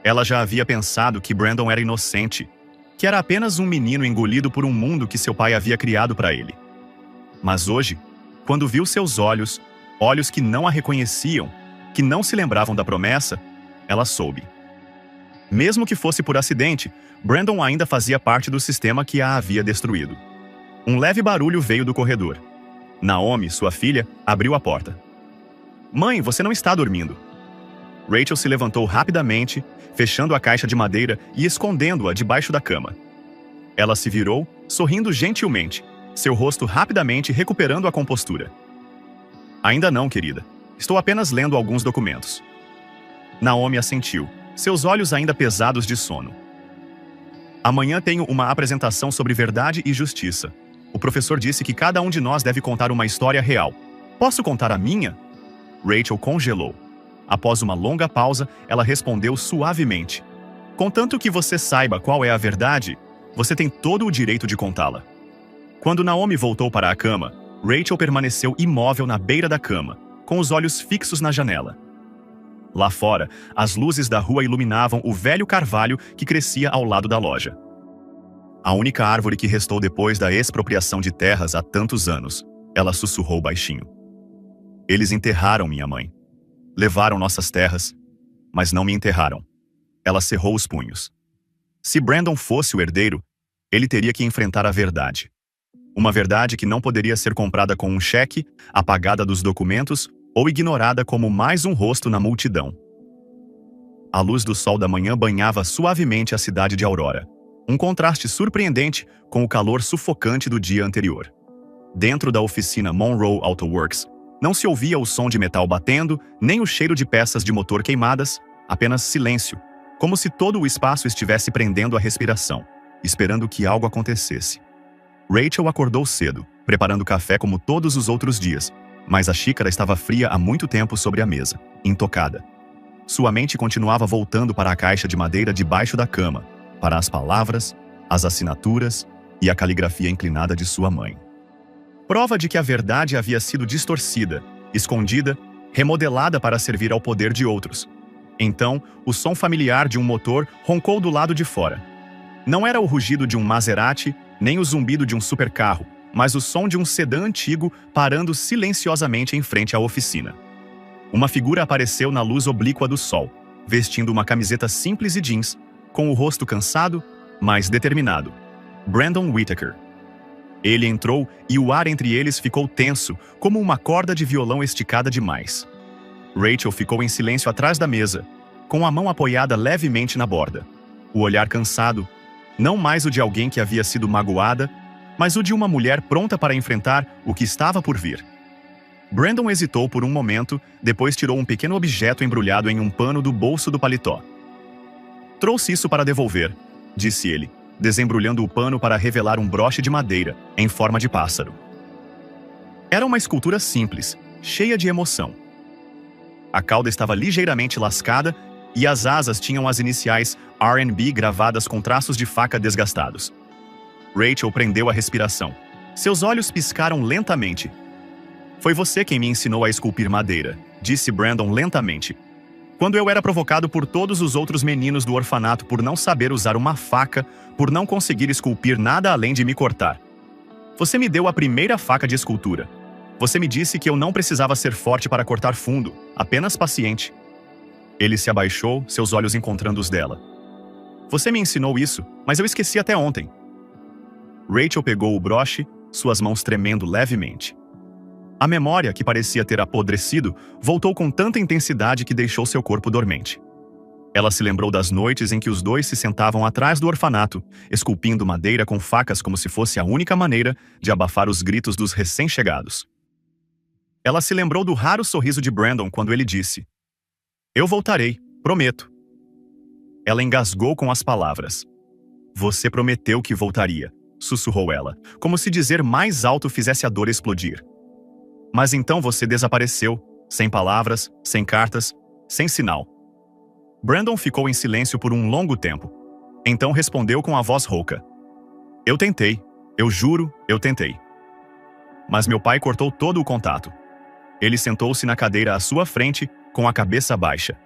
Ela já havia pensado que Brandon era inocente, que era apenas um menino engolido por um mundo que seu pai havia criado para ele. Mas hoje, quando viu seus olhos, olhos que não a reconheciam, que não se lembravam da promessa, ela soube. Mesmo que fosse por acidente, Brandon ainda fazia parte do sistema que a havia destruído. Um leve barulho veio do corredor. Naomi, sua filha, abriu a porta. "Mãe, você não está dormindo." Rachel se levantou rapidamente, fechando a caixa de madeira e escondendo-a debaixo da cama. Ela se virou, sorrindo gentilmente, seu rosto rapidamente recuperando a compostura. "Ainda não, querida. Estou apenas lendo alguns documentos." Naomi assentiu, seus olhos ainda pesados de sono. "Amanhã tenho uma apresentação sobre verdade e justiça. O professor disse que cada um de nós deve contar uma história real. Posso contar a minha?" Rachel congelou. Após uma longa pausa, ela respondeu suavemente: "Contanto que você saiba qual é a verdade, você tem todo o direito de contá-la." Quando Naomi voltou para a cama, Rachel permaneceu imóvel na beira da cama, com os olhos fixos na janela. Lá fora, as luzes da rua iluminavam o velho carvalho que crescia ao lado da loja. A única árvore que restou depois da expropriação de terras há tantos anos, ela sussurrou baixinho. "Eles enterraram minha mãe. Levaram nossas terras, mas não me enterraram." Ela cerrou os punhos. Se Brandon fosse o herdeiro, ele teria que enfrentar a verdade. Uma verdade que não poderia ser comprada com um cheque, apagada dos documentos ou ignorada como mais um rosto na multidão. A luz do sol da manhã banhava suavemente a cidade de Aurora, um contraste surpreendente com o calor sufocante do dia anterior. Dentro da oficina Monroe Auto Works, não se ouvia o som de metal batendo, nem o cheiro de peças de motor queimadas, apenas silêncio, como se todo o espaço estivesse prendendo a respiração, esperando que algo acontecesse. Rachel acordou cedo, preparando café como todos os outros dias, mas a xícara estava fria há muito tempo sobre a mesa, intocada. Sua mente continuava voltando para a caixa de madeira debaixo da cama, para as palavras, as assinaturas e a caligrafia inclinada de sua mãe. Prova de que a verdade havia sido distorcida, escondida, remodelada para servir ao poder de outros. Então, o som familiar de um motor roncou do lado de fora. Não era o rugido de um Maserati, nem o zumbido de um supercarro, mas o som de um sedã antigo parando silenciosamente em frente à oficina. Uma figura apareceu na luz oblíqua do sol, vestindo uma camiseta simples e jeans, com o rosto cansado, mas determinado. Brandon Whittaker. Ele entrou e o ar entre eles ficou tenso, como uma corda de violão esticada demais. Rachel ficou em silêncio atrás da mesa, com a mão apoiada levemente na borda. O olhar cansado, não mais o de alguém que havia sido magoada, mas o de uma mulher pronta para enfrentar o que estava por vir. Brandon hesitou por um momento, depois tirou um pequeno objeto embrulhado em um pano do bolso do paletó. "Trouxe isso para devolver", disse ele, desembrulhando o pano para revelar um broche de madeira, em forma de pássaro. Era uma escultura simples, cheia de emoção. A cauda estava ligeiramente lascada e as asas tinham as iniciais R&B gravadas com traços de faca desgastados. Rachel prendeu a respiração. Seus olhos piscaram lentamente. "Foi você quem me ensinou a esculpir madeira", disse Brandon lentamente. "Quando eu era provocado por todos os outros meninos do orfanato por não saber usar uma faca, por não conseguir esculpir nada além de me cortar. Você me deu a primeira faca de escultura. Você me disse que eu não precisava ser forte para cortar fundo, apenas paciente." Ele se abaixou, seus olhos encontrando os dela. "Você me ensinou isso, mas eu esqueci até ontem." Rachel pegou o broche, suas mãos tremendo levemente. A memória, que parecia ter apodrecido, voltou com tanta intensidade que deixou seu corpo dormente. Ela se lembrou das noites em que os dois se sentavam atrás do orfanato, esculpindo madeira com facas como se fosse a única maneira de abafar os gritos dos recém-chegados. Ela se lembrou do raro sorriso de Brandon quando ele disse: "Eu voltarei, prometo." Ela engasgou com as palavras. "Você prometeu que voltaria", sussurrou ela, como se dizer mais alto fizesse a dor explodir. "Mas então você desapareceu, sem palavras, sem cartas, sem sinal." Brandon ficou em silêncio por um longo tempo. Então respondeu com a voz rouca. Eu tentei. Eu juro, eu tentei. Mas meu pai cortou todo o contato. Ele sentou-se na cadeira à sua frente, com a cabeça baixa.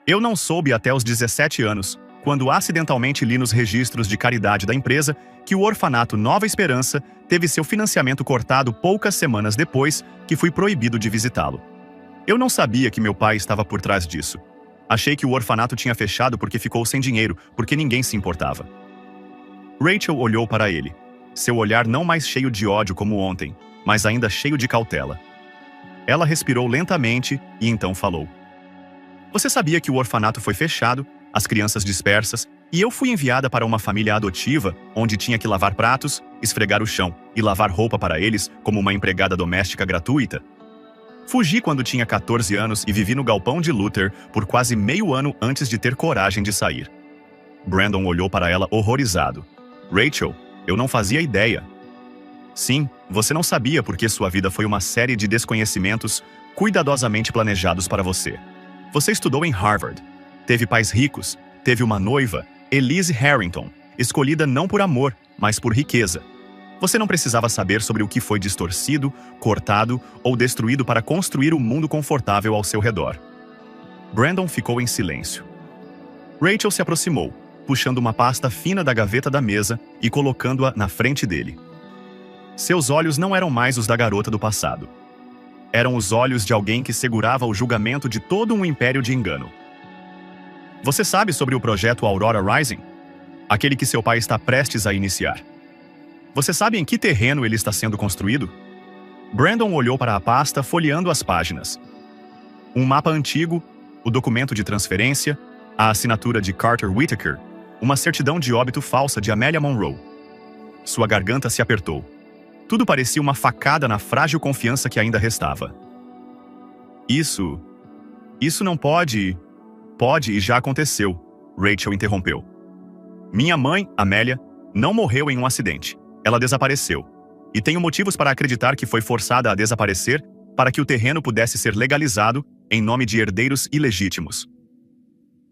Eu não soube até os 17 anos, quando acidentalmente li nos registros de caridade da empresa que o orfanato Nova Esperança teve seu financiamento cortado poucas semanas depois que fui proibido de visitá-lo. Eu não sabia que meu pai estava por trás disso. Achei que o orfanato tinha fechado porque ficou sem dinheiro, porque ninguém se importava. Rachel olhou para ele, seu olhar não mais cheio de ódio como ontem, mas ainda cheio de cautela. Ela respirou lentamente e então falou. Você sabia que o orfanato foi fechado, as crianças dispersas, e eu fui enviada para uma família adotiva, onde tinha que lavar pratos, esfregar o chão e lavar roupa para eles como uma empregada doméstica gratuita? Fugi quando tinha 14 anos e vivi no galpão de Luther por quase meio ano antes de ter coragem de sair. Brandon olhou para ela horrorizado. Rachel, eu não fazia ideia. Sim, você não sabia porque sua vida foi uma série de desconhecimentos cuidadosamente planejados para você. Você estudou em Harvard, teve pais ricos, teve uma noiva, Elise Harrington, escolhida não por amor, mas por riqueza. Você não precisava saber sobre o que foi distorcido, cortado ou destruído para construir um mundo confortável ao seu redor. Brandon ficou em silêncio. Rachel se aproximou, puxando uma pasta fina da gaveta da mesa e colocando-a na frente dele. Seus olhos não eram mais os da garota do passado. Eram os olhos de alguém que segurava o julgamento de todo um império de engano. Você sabe sobre o projeto Aurora Rising? Aquele que seu pai está prestes a iniciar. Você sabe em que terreno ele está sendo construído? Brandon olhou para a pasta, folheando as páginas. Um mapa antigo, o documento de transferência, a assinatura de Carter Whittaker, uma certidão de óbito falsa de Amelia Monroe. Sua garganta se apertou. Tudo parecia uma facada na frágil confiança que ainda restava. Isso não pode e já aconteceu, Rachel interrompeu. Minha mãe, Amélia, não morreu em um acidente. Ela desapareceu. E tenho motivos para acreditar que foi forçada a desaparecer para que o terreno pudesse ser legalizado em nome de herdeiros ilegítimos.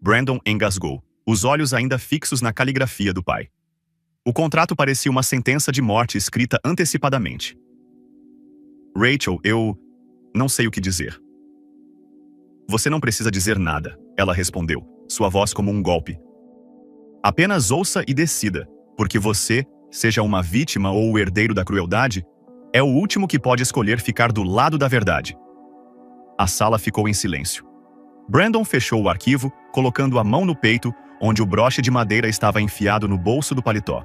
Brandon engasgou, os olhos ainda fixos na caligrafia do pai. O contrato parecia uma sentença de morte escrita antecipadamente. Rachel, eu não sei o que dizer. Você não precisa dizer nada, ela respondeu, sua voz como um golpe. Apenas ouça e decida, porque você, seja uma vítima ou o herdeiro da crueldade, é o último que pode escolher ficar do lado da verdade. A sala ficou em silêncio. Brandon fechou o arquivo, colocando a mão no peito, onde o broche de madeira estava enfiado no bolso do paletó.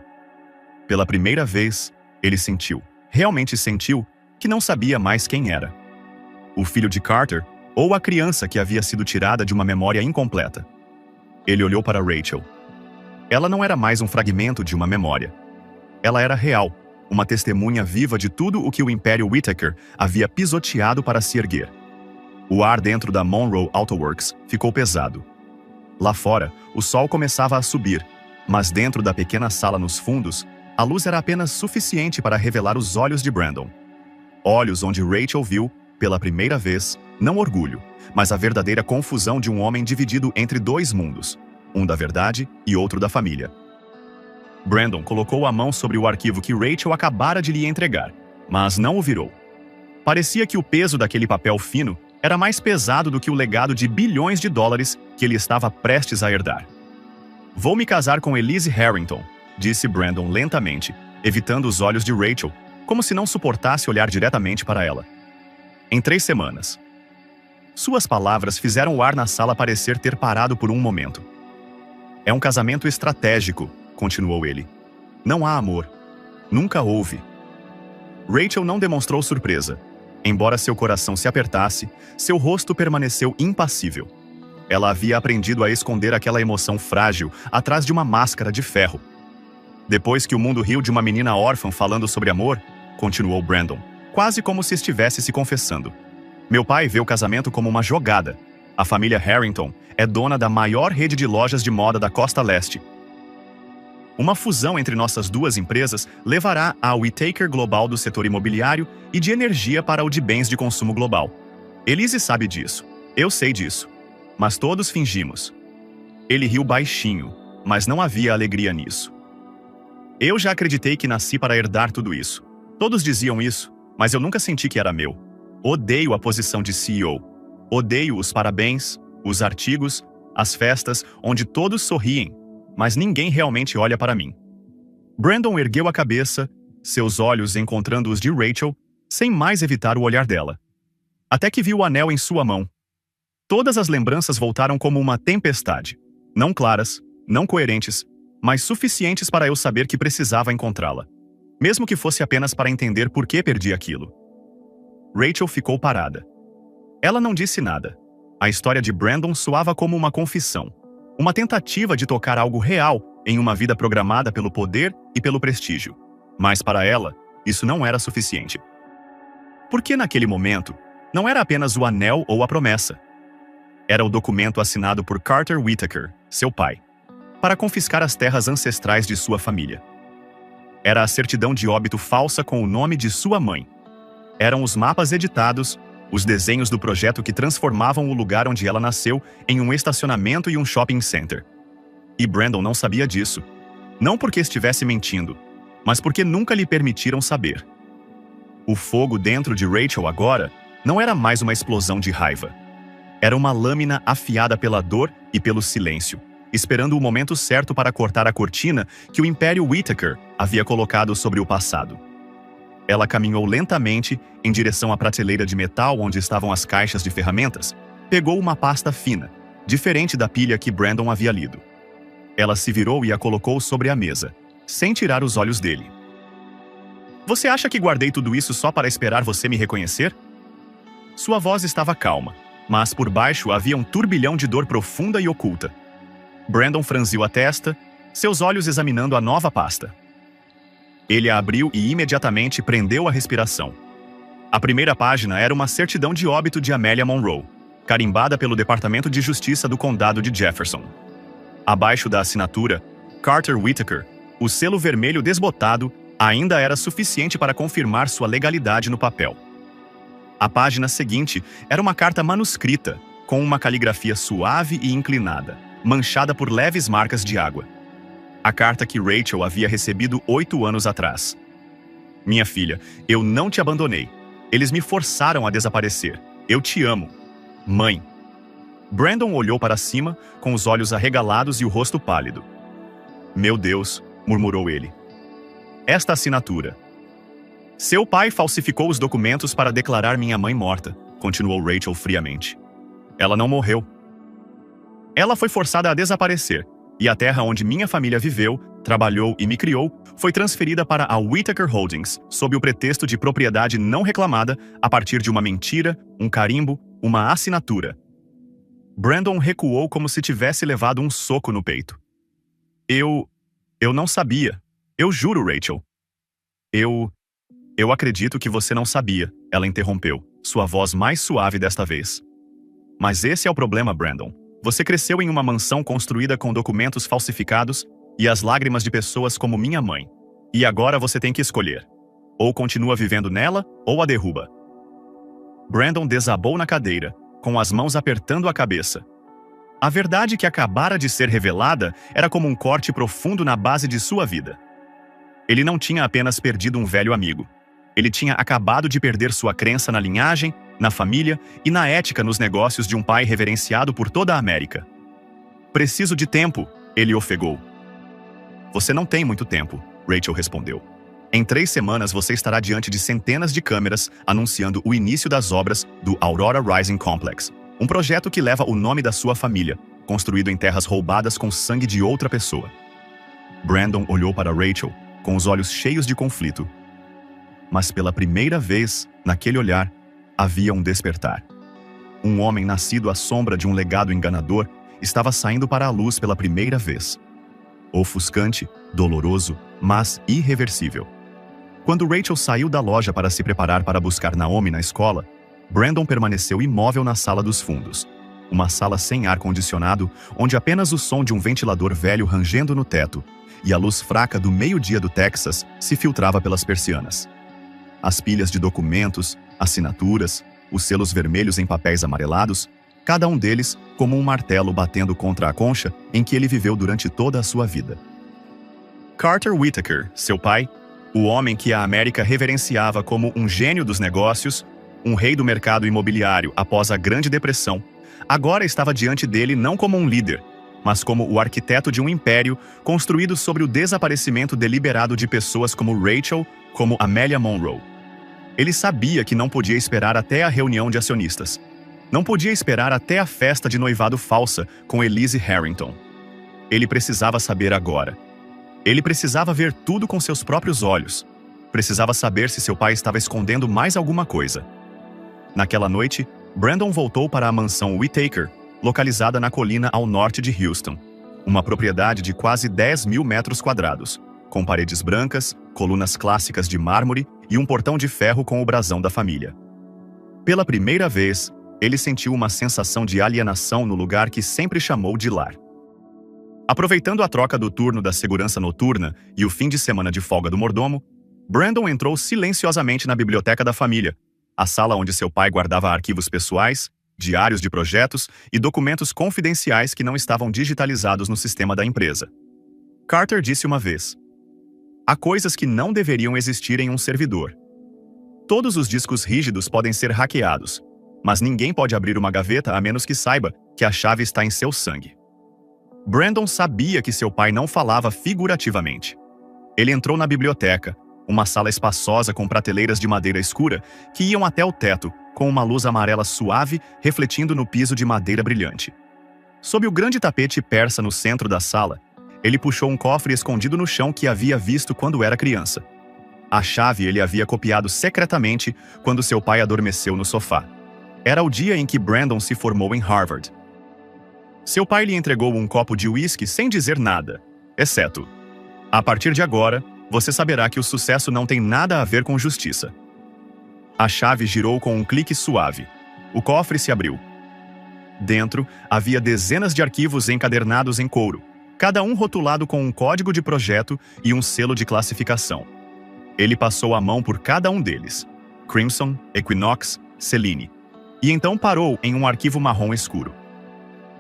Pela primeira vez, ele sentiu, realmente sentiu, que não sabia mais quem era. O filho de Carter ou a criança que havia sido tirada de uma memória incompleta. Ele olhou para Rachel. Ela não era mais um fragmento de uma memória. Ela era real, uma testemunha viva de tudo o que o Império Whittaker havia pisoteado para se erguer. O ar dentro da Monroe Auto Works ficou pesado. Lá fora, o sol começava a subir, mas dentro da pequena sala nos fundos, a luz era apenas suficiente para revelar os olhos de Brandon. Olhos onde Rachel viu, pela primeira vez, não orgulho, mas a verdadeira confusão de um homem dividido entre dois mundos, um da verdade e outro da família. Brandon colocou a mão sobre o arquivo que Rachel acabara de lhe entregar, mas não o virou. Parecia que o peso daquele papel fino era mais pesado do que o legado de bilhões de dólares que ele estava prestes a herdar. Vou me casar com Elise Harrington, disse Brandon lentamente, evitando os olhos de Rachel, como se não suportasse olhar diretamente para ela. Em 3 semanas. Suas palavras fizeram o ar na sala parecer ter parado por um momento. É um casamento estratégico, continuou ele. Não há amor. Nunca houve. Rachel não demonstrou surpresa. Embora seu coração se apertasse, seu rosto permaneceu impassível. Ela havia aprendido a esconder aquela emoção frágil atrás de uma máscara de ferro. Depois que o mundo riu de uma menina órfã falando sobre amor, continuou Brandon, quase como se estivesse se confessando. Meu pai vê o casamento como uma jogada. A família Harrington é dona da maior rede de lojas de moda da Costa Leste. Uma fusão entre nossas duas empresas levará ao Whittaker global do setor imobiliário e de energia para o de bens de consumo global. Elise sabe disso. Eu sei disso. Mas todos fingimos. Ele riu baixinho. mas não havia alegria nisso. Eu já acreditei que nasci para herdar tudo isso. Todos diziam isso, mas eu nunca senti que era meu. Odeio a posição de CEO. Odeio os parabéns, os artigos, as festas onde todos sorriem, mas ninguém realmente olha para mim. Brandon ergueu a cabeça, seus olhos encontrando os de Rachel, sem mais evitar o olhar dela. Até que viu o anel em sua mão. Todas as lembranças voltaram como uma tempestade. Não claras, não coerentes, mas suficientes para eu saber que precisava encontrá-la. Mesmo que fosse apenas para entender por que perdi aquilo. Rachel ficou parada. Ela não disse nada. A história de Brandon soava como uma confissão. Uma tentativa de tocar algo real em uma vida programada pelo poder e pelo prestígio. Mas para ela, isso não era suficiente. Porque naquele momento, não era apenas o anel ou a promessa. Era o documento assinado por Carter Whittaker, seu pai, para confiscar as terras ancestrais de sua família. Era a certidão de óbito falsa com o nome de sua mãe. Eram os mapas editados, os desenhos do projeto que transformavam o lugar onde ela nasceu em um estacionamento e um shopping center. E Brandon não sabia disso. Não porque estivesse mentindo, mas porque nunca lhe permitiram saber. O fogo dentro de Rachel agora não era mais uma explosão de raiva. Era uma lâmina afiada pela dor e pelo silêncio, esperando o momento certo para cortar a cortina que o Império Whittaker havia colocado sobre o passado. Ela caminhou lentamente em direção à prateleira de metal onde estavam as caixas de ferramentas, pegou uma pasta fina, diferente da pilha que Brandon havia lido. Ela se virou e a colocou sobre a mesa, sem tirar os olhos dele. Você acha que guardei tudo isso só para esperar você me reconhecer? Sua voz estava calma, mas por baixo havia um turbilhão de dor profunda e oculta. Brandon franziu a testa, seus olhos examinando a nova pasta. Ele a abriu e imediatamente prendeu a respiração. A primeira página era uma certidão de óbito de Amelia Monroe, carimbada pelo Departamento de Justiça do Condado de Jefferson. Abaixo da assinatura, Carter Whittaker, o selo vermelho desbotado ainda era suficiente para confirmar sua legalidade no papel. A página seguinte era uma carta manuscrita, com uma caligrafia suave e inclinada, manchada por leves marcas de água. A carta que Rachel havia recebido 8 anos atrás. Minha filha, eu não te abandonei. Eles me forçaram a desaparecer. Eu te amo. Mãe. Brandon olhou para cima, com os olhos arregalados e o rosto pálido. Meu Deus, murmurou ele. Esta assinatura. Seu pai falsificou os documentos para declarar minha mãe morta, continuou Rachel friamente. Ela não morreu. Ela foi forçada a desaparecer, e a terra onde minha família viveu, trabalhou e me criou foi transferida para a Whittaker Holdings, sob o pretexto de propriedade não reclamada a partir de uma mentira, um carimbo, uma assinatura. Brandon recuou como se tivesse levado um soco no peito. Eu não sabia. Eu juro, Rachel. Eu acredito que você não sabia, ela interrompeu, sua voz mais suave desta vez. Mas esse é o problema, Brandon. Você cresceu em uma mansão construída com documentos falsificados e as lágrimas de pessoas como minha mãe. E agora você tem que escolher. Ou continua vivendo nela, ou a derruba. Brandon desabou na cadeira, com as mãos apertando a cabeça. A verdade que acabara de ser revelada era como um corte profundo na base de sua vida. Ele não tinha apenas perdido um velho amigo. Ele tinha acabado de perder sua crença na linhagem, na família e na ética nos negócios de um pai reverenciado por toda a América. Preciso de tempo, ele ofegou. Você não tem muito tempo, Rachel respondeu. Em 3 semanas você estará diante de centenas de câmeras anunciando o início das obras do Aurora Rising Complex, um projeto que leva o nome da sua família, construído em terras roubadas com sangue de outra pessoa. Brandon olhou para Rachel, com os olhos cheios de conflito. Mas pela primeira vez, naquele olhar, havia um despertar. Um homem nascido à sombra de um legado enganador estava saindo para a luz pela primeira vez. Ofuscante, doloroso, mas irreversível. Quando Rachel saiu da loja para se preparar para buscar Naomi na escola, Brandon permaneceu imóvel na sala dos fundos. Uma sala sem ar-condicionado, onde apenas o som de um ventilador velho rangendo no teto e a luz fraca do meio-dia do Texas se filtrava pelas persianas. As pilhas de documentos, assinaturas, os selos vermelhos em papéis amarelados, cada um deles como um martelo batendo contra a concha em que ele viveu durante toda a sua vida. Carter Whittaker, seu pai, o homem que a América reverenciava como um gênio dos negócios, um rei do mercado imobiliário após a Grande Depressão, agora estava diante dele não como um líder, mas como o arquiteto de um império construído sobre o desaparecimento deliberado de pessoas como Rachel, como Amelia Monroe. Ele sabia que não podia esperar até a reunião de acionistas. Não podia esperar até a festa de noivado falsa com Elise Harrington. Ele precisava saber agora. Ele precisava ver tudo com seus próprios olhos. Precisava saber se seu pai estava escondendo mais alguma coisa. Naquela noite, Brandon voltou para a mansão Whittaker, localizada na colina ao norte de Houston. Uma propriedade de quase 10 mil metros quadrados, com paredes brancas, colunas clássicas de mármore e um portão de ferro com o brasão da família. Pela primeira vez, ele sentiu uma sensação de alienação no lugar que sempre chamou de lar. Aproveitando a troca do turno da segurança noturna e o fim de semana de folga do mordomo, Brandon entrou silenciosamente na biblioteca da família, a sala onde seu pai guardava arquivos pessoais, diários de projetos e documentos confidenciais que não estavam digitalizados no sistema da empresa. Carter disse uma vez: "Há coisas que não deveriam existir em um servidor. Todos os discos rígidos podem ser hackeados, mas ninguém pode abrir uma gaveta a menos que saiba que a chave está em seu sangue." Brandon sabia que seu pai não falava figurativamente. Ele entrou na biblioteca, uma sala espaçosa com prateleiras de madeira escura que iam até o teto, com uma luz amarela suave refletindo no piso de madeira brilhante. Sob o grande tapete persa no centro da sala, ele puxou um cofre escondido no chão que havia visto quando era criança. A chave ele havia copiado secretamente quando seu pai adormeceu no sofá. Era o dia em que Brandon se formou em Harvard. Seu pai lhe entregou um copo de uísque sem dizer nada, exceto: "A partir de agora, você saberá que o sucesso não tem nada a ver com justiça." A chave girou com um clique suave. O cofre se abriu. Dentro, havia dezenas de arquivos encadernados em couro, cada um rotulado com um código de projeto e um selo de classificação. Ele passou a mão por cada um deles: Crimson, Equinox, Selene. E então parou em um arquivo marrom escuro.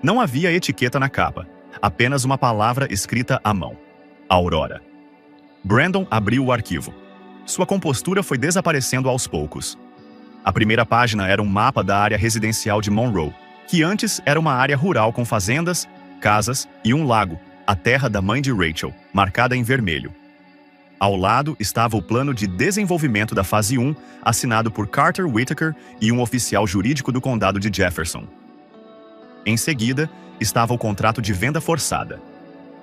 Não havia etiqueta na capa, apenas uma palavra escrita à mão: Aurora. Brandon abriu o arquivo. Sua compostura foi desaparecendo aos poucos. A primeira página era um mapa da área residencial de Monroe, que antes era uma área rural com fazendas, casas e um lago, a terra da mãe de Rachel, marcada em vermelho. Ao lado estava o plano de desenvolvimento da fase 1, assinado por Carter Whittaker e um oficial jurídico do condado de Jefferson. Em seguida, estava o contrato de venda forçada.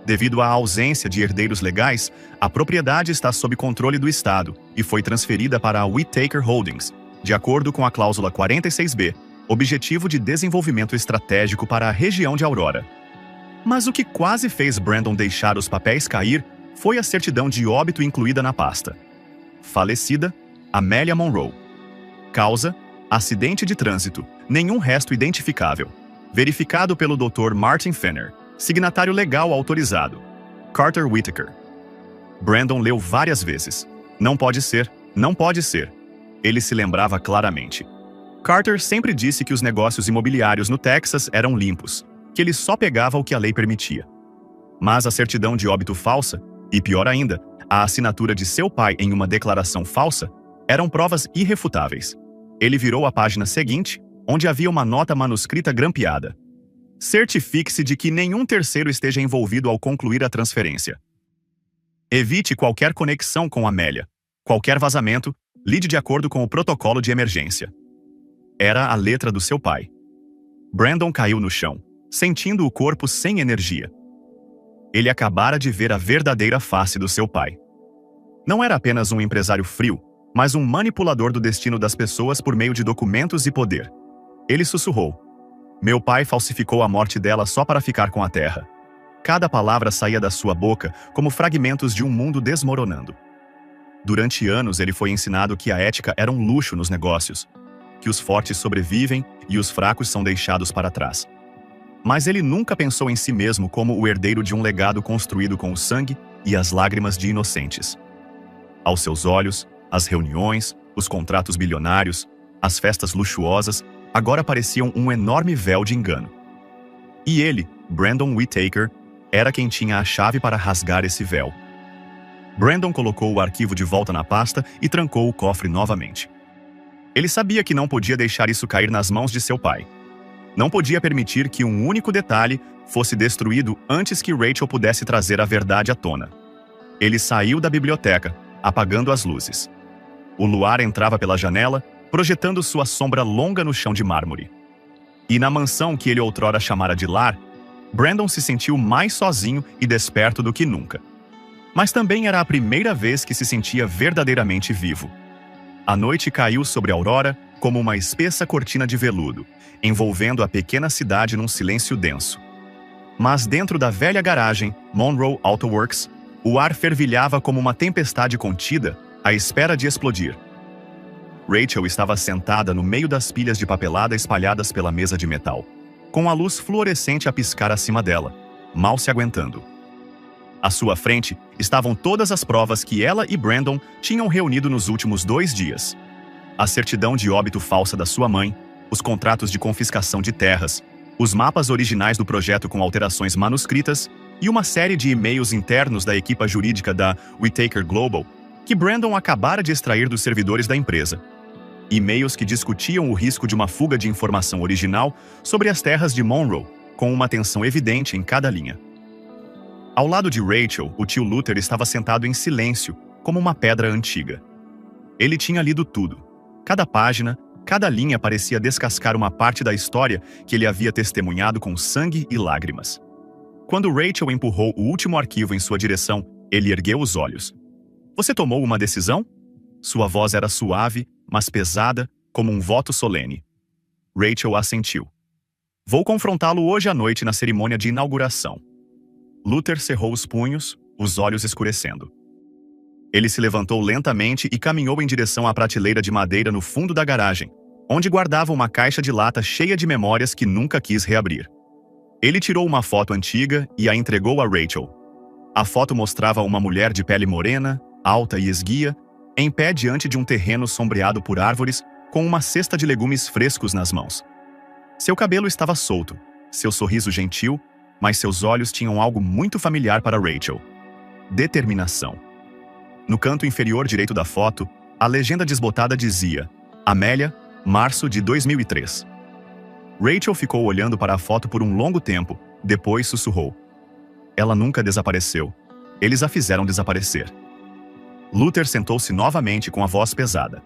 Devido à ausência de herdeiros legais, a propriedade está sob controle do Estado e foi transferida para a Whittaker Holdings, de acordo com a cláusula 46B, Objetivo de Desenvolvimento Estratégico para a região de Aurora. Mas o que quase fez Brandon deixar os papéis cair foi a certidão de óbito incluída na pasta. Falecida, Amelia Monroe. Causa: acidente de trânsito, nenhum resto identificável. Verificado pelo Dr. Martin Fenner. Signatário legal autorizado: Carter Whittaker. Brandon leu várias vezes. Não pode ser, não pode ser. Ele se lembrava claramente. Carter sempre disse que os negócios imobiliários no Texas eram limpos, que ele só pegava o que a lei permitia. Mas a certidão de óbito falsa, e pior ainda, a assinatura de seu pai em uma declaração falsa, eram provas irrefutáveis. Ele virou a página seguinte, onde havia uma nota manuscrita grampeada: certifique-se de que nenhum terceiro esteja envolvido ao concluir a transferência. Evite qualquer conexão com Amélia. Qualquer vazamento, lide de acordo com o protocolo de emergência. Era a letra do seu pai. Brandon caiu no chão, sentindo o corpo sem energia. Ele acabara de ver a verdadeira face do seu pai. Não era apenas um empresário frio, mas um manipulador do destino das pessoas por meio de documentos e poder. Ele sussurrou: "Meu pai falsificou a morte dela só para ficar com a terra." Cada palavra saía da sua boca como fragmentos de um mundo desmoronando. Durante anos ele foi ensinado que a ética era um luxo nos negócios, que os fortes sobrevivem e os fracos são deixados para trás. Mas ele nunca pensou em si mesmo como o herdeiro de um legado construído com o sangue e as lágrimas de inocentes. Aos seus olhos, as reuniões, os contratos bilionários, as festas luxuosas agora pareciam um enorme véu de engano. E ele, Brandon Whittaker, era quem tinha a chave para rasgar esse véu. Brandon colocou o arquivo de volta na pasta e trancou o cofre novamente. Ele sabia que não podia deixar isso cair nas mãos de seu pai. Não podia permitir que um único detalhe fosse destruído antes que Rachel pudesse trazer a verdade à tona. Ele saiu da biblioteca, apagando as luzes. O luar entrava pela janela, projetando sua sombra longa no chão de mármore. E na mansão que ele outrora chamara de lar, Brandon se sentiu mais sozinho e desperto do que nunca. Mas também era a primeira vez que se sentia verdadeiramente vivo. A noite caiu sobre Aurora como uma espessa cortina de veludo, envolvendo a pequena cidade num silêncio denso. Mas dentro da velha garagem, Monroe Auto Works, o ar fervilhava como uma tempestade contida, à espera de explodir. Rachel estava sentada no meio das pilhas de papelada espalhadas pela mesa de metal, com a luz fluorescente a piscar acima dela, mal se aguentando. À sua frente estavam todas as provas que ela e Brandon tinham reunido nos últimos 2 dias. A certidão de óbito falsa da sua mãe, os contratos de confiscação de terras, os mapas originais do projeto com alterações manuscritas e uma série de e-mails internos da equipa jurídica da Whittaker Global que Brandon acabara de extrair dos servidores da empresa. E-mails que discutiam o risco de uma fuga de informação original sobre as terras de Monroe, com uma tensão evidente em cada linha. Ao lado de Rachel, o tio Luther estava sentado em silêncio, como uma pedra antiga. Ele tinha lido tudo. Cada página, cada linha parecia descascar uma parte da história que ele havia testemunhado com sangue e lágrimas. Quando Rachel empurrou o último arquivo em sua direção, ele ergueu os olhos. "Você tomou uma decisão?" Sua voz era suave, mas pesada, como um voto solene. Rachel assentiu. "Vou confrontá-lo hoje à noite na cerimônia de inauguração." Luther cerrou os punhos, os olhos escurecendo. Ele se levantou lentamente e caminhou em direção à prateleira de madeira no fundo da garagem, onde guardava uma caixa de lata cheia de memórias que nunca quis reabrir. Ele tirou uma foto antiga e a entregou a Rachel. A foto mostrava uma mulher de pele morena, alta e esguia, em pé diante de um terreno sombreado por árvores, com uma cesta de legumes frescos nas mãos. Seu cabelo estava solto, seu sorriso gentil, mas seus olhos tinham algo muito familiar para Rachel: determinação. No canto inferior direito da foto, a legenda desbotada dizia: Amélia, março de 2003. Rachel ficou olhando para a foto por um longo tempo, depois sussurrou: "Ela nunca desapareceu. Eles a fizeram desaparecer." Luther sentou-se novamente com a voz pesada.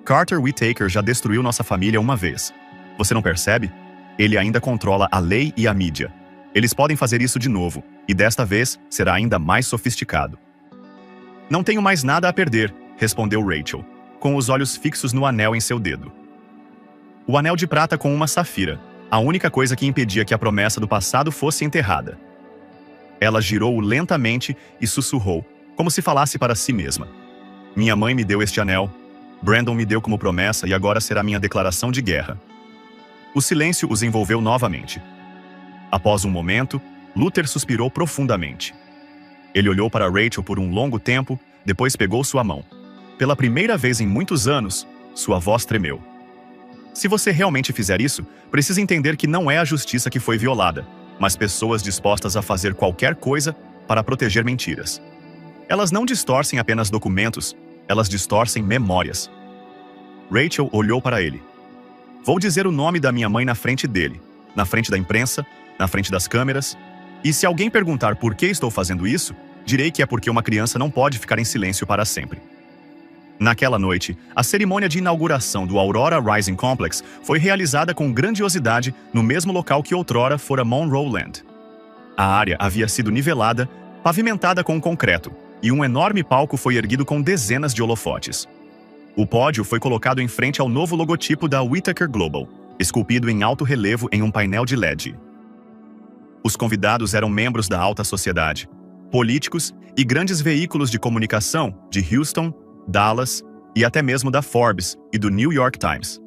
"Carter Whittaker já destruiu nossa família uma vez. Você não percebe? Ele ainda controla a lei e a mídia. Eles podem fazer isso de novo, e desta vez será ainda mais sofisticado." "Não tenho mais nada a perder", respondeu Rachel, com os olhos fixos no anel em seu dedo. O anel de prata com uma safira, a única coisa que impedia que a promessa do passado fosse enterrada. Ela girou-o lentamente e sussurrou, como se falasse para si mesma: "Minha mãe me deu este anel, Brandon me deu como promessa e agora será minha declaração de guerra." O silêncio os envolveu novamente. Após um momento, Luther suspirou profundamente. Ele olhou para Rachel por um longo tempo, depois pegou sua mão. Pela primeira vez em muitos anos, sua voz tremeu. "Se você realmente fizer isso, precisa entender que não é a justiça que foi violada, mas pessoas dispostas a fazer qualquer coisa para proteger mentiras. Elas não distorcem apenas documentos, elas distorcem memórias." Rachel olhou para ele. "Vou dizer o nome da minha mãe na frente dele, na frente da imprensa, na frente das câmeras, e se alguém perguntar por que estou fazendo isso, direi que é porque uma criança não pode ficar em silêncio para sempre." Naquela noite, a cerimônia de inauguração do Aurora Rising Complex foi realizada com grandiosidade no mesmo local que outrora fora Monroe Land. A área havia sido nivelada, pavimentada com concreto, e um enorme palco foi erguido com dezenas de holofotes. O pódio foi colocado em frente ao novo logotipo da Whittaker Global, esculpido em alto relevo em um painel de LED. Os convidados eram membros da alta sociedade, políticos e grandes veículos de comunicação de Houston, Dallas e até mesmo da Forbes e do New York Times.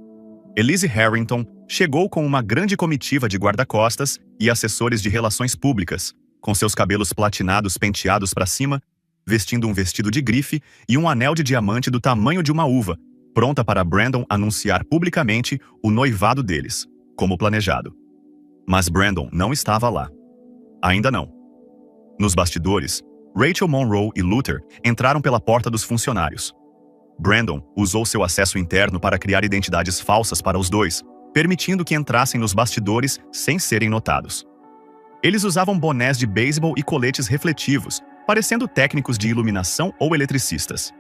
Elise Harrington chegou com uma grande comitiva de guarda-costas e assessores de relações públicas, com seus cabelos platinados penteados para cima, vestindo um vestido de grife e um anel de diamante do tamanho de uma uva, pronta para Brandon anunciar publicamente o noivado deles, como planejado. Mas Brandon não estava lá. Ainda não. Nos bastidores, Rachel Monroe e Luther entraram pela porta dos funcionários. Brandon usou seu acesso interno para criar identidades falsas para os dois, permitindo que entrassem nos bastidores sem serem notados. Eles usavam bonés de beisebol e coletes refletivos, parecendo técnicos de iluminação ou eletricistas.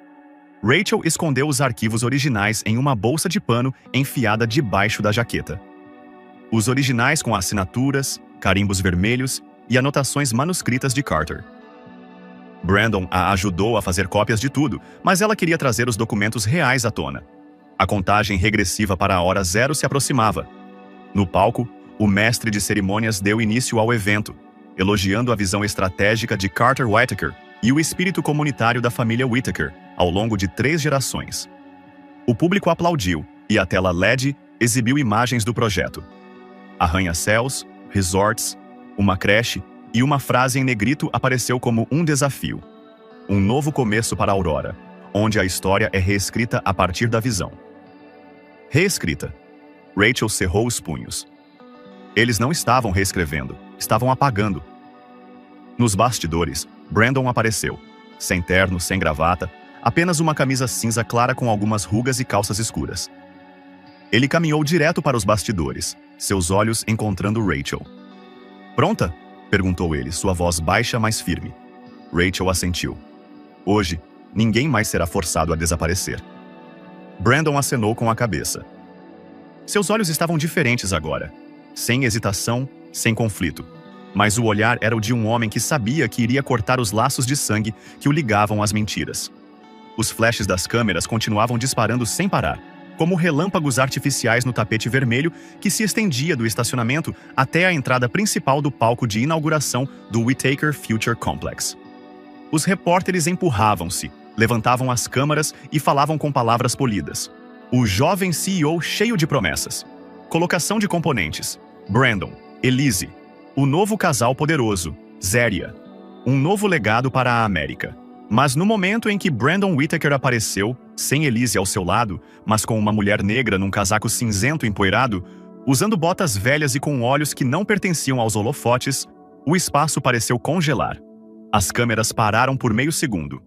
Rachel escondeu os arquivos originais em uma bolsa de pano enfiada debaixo da jaqueta. Os originais com assinaturas, carimbos vermelhos e anotações manuscritas de Carter. Brandon a ajudou a fazer cópias de tudo, mas ela queria trazer os documentos reais à tona. A contagem regressiva para a hora zero se aproximava. No palco, o mestre de cerimônias deu início ao evento, elogiando a visão estratégica de Carter Whittaker e o espírito comunitário da família Whittaker ao longo de 3 gerações. O público aplaudiu e a tela LED exibiu imagens do projeto. Arranha-céus, resorts, uma creche e uma frase em negrito apareceu como um desafio. Um novo começo para Aurora, onde a história é reescrita a partir da visão. Reescrita. Rachel cerrou os punhos. Eles não estavam reescrevendo, estavam apagando. Nos bastidores, Brandon apareceu. Sem terno, sem gravata, apenas uma camisa cinza clara com algumas rugas e calças escuras. Ele caminhou direto para os bastidores, seus olhos encontrando Rachel. "Pronta?" perguntou ele, sua voz baixa, mas firme. Rachel assentiu. "Hoje, ninguém mais será forçado a desaparecer." Brandon acenou com a cabeça. Seus olhos estavam diferentes agora. Sem hesitação, sem conflito. Mas o olhar era o de um homem que sabia que iria cortar os laços de sangue que o ligavam às mentiras. Os flashes das câmeras continuavam disparando sem parar, como relâmpagos artificiais no tapete vermelho que se estendia do estacionamento até a entrada principal do palco de inauguração do Whittaker Future Complex. Os repórteres empurravam-se, levantavam as câmaras e falavam com palavras polidas. O jovem CEO cheio de promessas. Colocação de componentes. Brandon, Elise. O novo casal poderoso, Zéria. Um novo legado para a América. Mas no momento em que Brandon Whittaker apareceu, sem Elise ao seu lado, mas com uma mulher negra num casaco cinzento empoeirado, usando botas velhas e com olhos que não pertenciam aos holofotes, o espaço pareceu congelar. As câmeras pararam por meio segundo.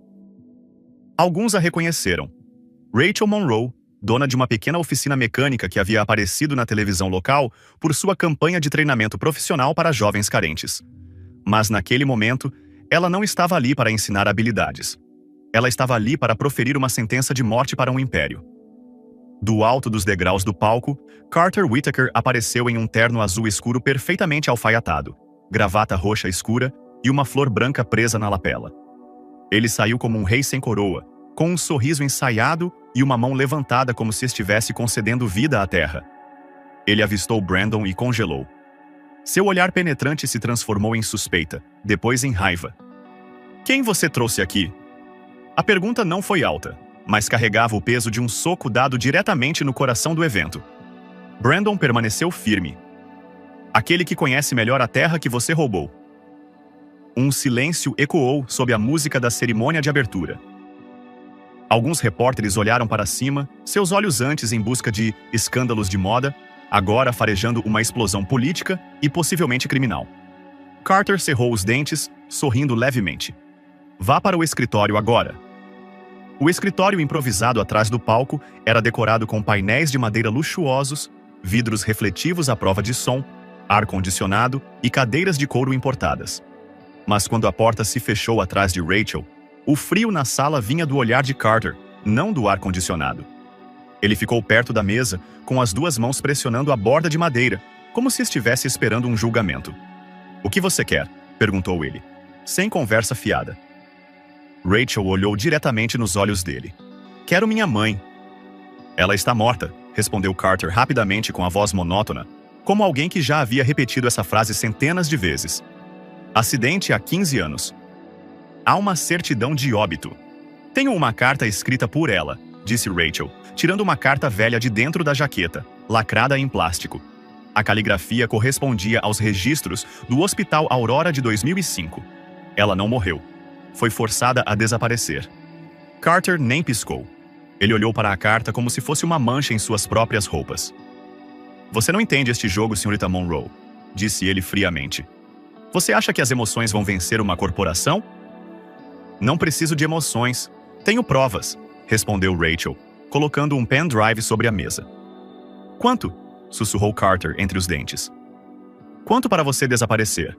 Alguns a reconheceram. Rachel Monroe, dona de uma pequena oficina mecânica que havia aparecido na televisão local por sua campanha de treinamento profissional para jovens carentes. Mas naquele momento, ela não estava ali para ensinar habilidades. Ela estava ali para proferir uma sentença de morte para um império. Do alto dos degraus do palco, Carter Whittaker apareceu em um terno azul escuro perfeitamente alfaiatado, gravata roxa escura e uma flor branca presa na lapela. Ele saiu como um rei sem coroa, com um sorriso ensaiado e uma mão levantada como se estivesse concedendo vida à terra. Ele avistou Brandon e congelou. Seu olhar penetrante se transformou em suspeita, depois em raiva. "Quem você trouxe aqui?" A pergunta não foi alta, mas carregava o peso de um soco dado diretamente no coração do evento. Brandon permaneceu firme. "Aquele que conhece melhor a terra que você roubou." Um silêncio ecoou sob a música da cerimônia de abertura. Alguns repórteres olharam para cima, seus olhos antes em busca de escândalos de moda, agora farejando uma explosão política e possivelmente criminal. Carter cerrou os dentes, sorrindo levemente. "Vá para o escritório agora." O escritório improvisado atrás do palco era decorado com painéis de madeira luxuosos, vidros refletivos à prova de som, ar-condicionado e cadeiras de couro importadas. Mas quando a porta se fechou atrás de Rachel, o frio na sala vinha do olhar de Carter, não do ar-condicionado. Ele ficou perto da mesa, com as 2 mãos pressionando a borda de madeira, como se estivesse esperando um julgamento. "O que você quer?" perguntou ele, sem conversa fiada. Rachel olhou diretamente nos olhos dele. "Quero minha mãe." "Ela está morta", respondeu Carter rapidamente com a voz monótona, como alguém que já havia repetido essa frase centenas de vezes. "Acidente há 15 anos. Há uma certidão de óbito. Tenho uma carta escrita por ela", disse Rachel, tirando uma carta velha de dentro da jaqueta, lacrada em plástico. A caligrafia correspondia aos registros do Hospital Aurora de 2005. Ela não morreu. Foi forçada a desaparecer. Carter nem piscou. Ele olhou para a carta como se fosse uma mancha em suas próprias roupas. Você não entende este jogo, senhorita Monroe, disse ele friamente. Você acha que as emoções vão vencer uma corporação? Não preciso de emoções. Tenho provas, respondeu Rachel, colocando um pendrive sobre a mesa. Quanto? Sussurrou Carter entre os dentes. Quanto para você desaparecer?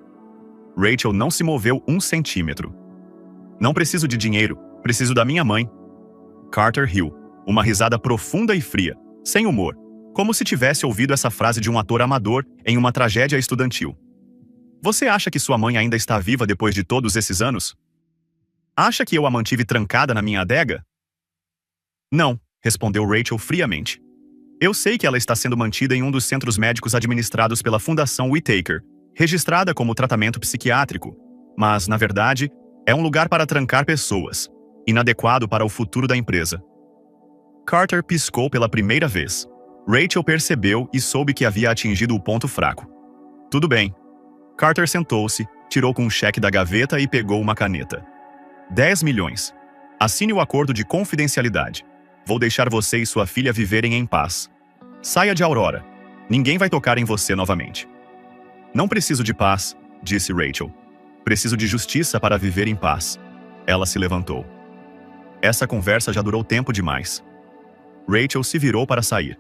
Rachel não se moveu 1 centímetro. Não preciso de dinheiro, preciso da minha mãe. Carter riu, uma risada profunda e fria, sem humor, como se tivesse ouvido essa frase de um ator amador em uma tragédia estudantil. Você acha que sua mãe ainda está viva depois de todos esses anos? Acha que eu a mantive trancada na minha adega? Não, respondeu Rachel friamente. Eu sei que ela está sendo mantida em um dos centros médicos administrados pela Fundação Whittaker, registrada como tratamento psiquiátrico, mas, na verdade, é um lugar para trancar pessoas, inadequado para o futuro da empresa. Carter piscou pela primeira vez. Rachel percebeu e soube que havia atingido o ponto fraco. Tudo bem. Carter sentou-se, tirou com um cheque da gaveta e pegou uma caneta. 10 milhões. Assine o acordo de confidencialidade. Vou deixar você e sua filha viverem em paz. Saia de Aurora. Ninguém vai tocar em você novamente. Não preciso de paz, disse Rachel. Preciso de justiça para viver em paz. Ela se levantou. Essa conversa já durou tempo demais. Rachel se virou para sair.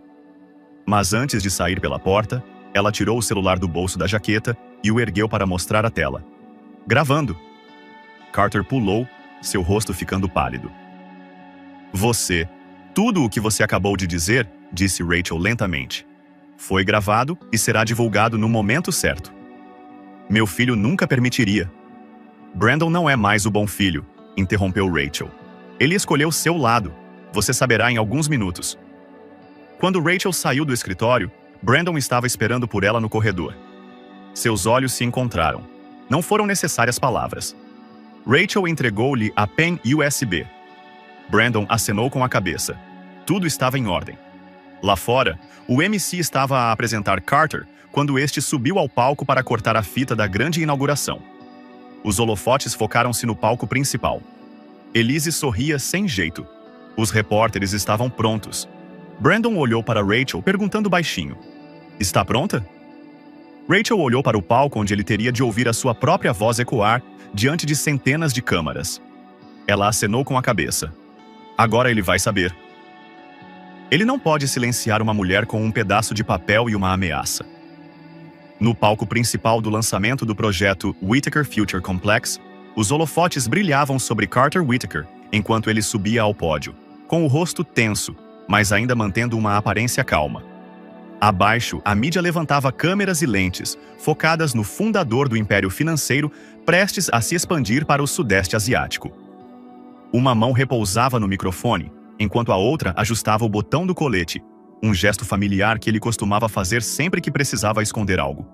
Mas antes de sair pela porta, ela tirou o celular do bolso da jaqueta e o ergueu para mostrar a tela. Gravando. Carter pulou, seu rosto ficando pálido. Tudo o que você acabou de dizer, disse Rachel lentamente, foi gravado e será divulgado no momento certo. Meu filho nunca permitiria. Brandon não é mais o bom filho, interrompeu Rachel. Ele escolheu seu lado. Você saberá em alguns minutos. Quando Rachel saiu do escritório, Brandon estava esperando por ela no corredor. Seus olhos se encontraram. Não foram necessárias palavras. Rachel entregou-lhe a pen USB. Brandon acenou com a cabeça. Tudo estava em ordem. Lá fora, o MC estava a apresentar Carter quando este subiu ao palco para cortar a fita da grande inauguração. Os holofotes focaram-se no palco principal. Elise sorria sem jeito. Os repórteres estavam prontos. Brandon olhou para Rachel perguntando baixinho. Está pronta? Rachel olhou para o palco onde ele teria de ouvir a sua própria voz ecoar diante de centenas de câmaras. Ela acenou com a cabeça. Agora ele vai saber. Ele não pode silenciar uma mulher com um pedaço de papel e uma ameaça. No palco principal do lançamento do projeto Whittaker Future Complex, os holofotes brilhavam sobre Carter Whittaker enquanto ele subia ao pódio, com o rosto tenso, mas ainda mantendo uma aparência calma. Abaixo, a mídia levantava câmeras e lentes, focadas no fundador do império financeiro, prestes a se expandir para o Sudeste Asiático. Uma mão repousava no microfone, enquanto a outra ajustava o botão do colete, um gesto familiar que ele costumava fazer sempre que precisava esconder algo.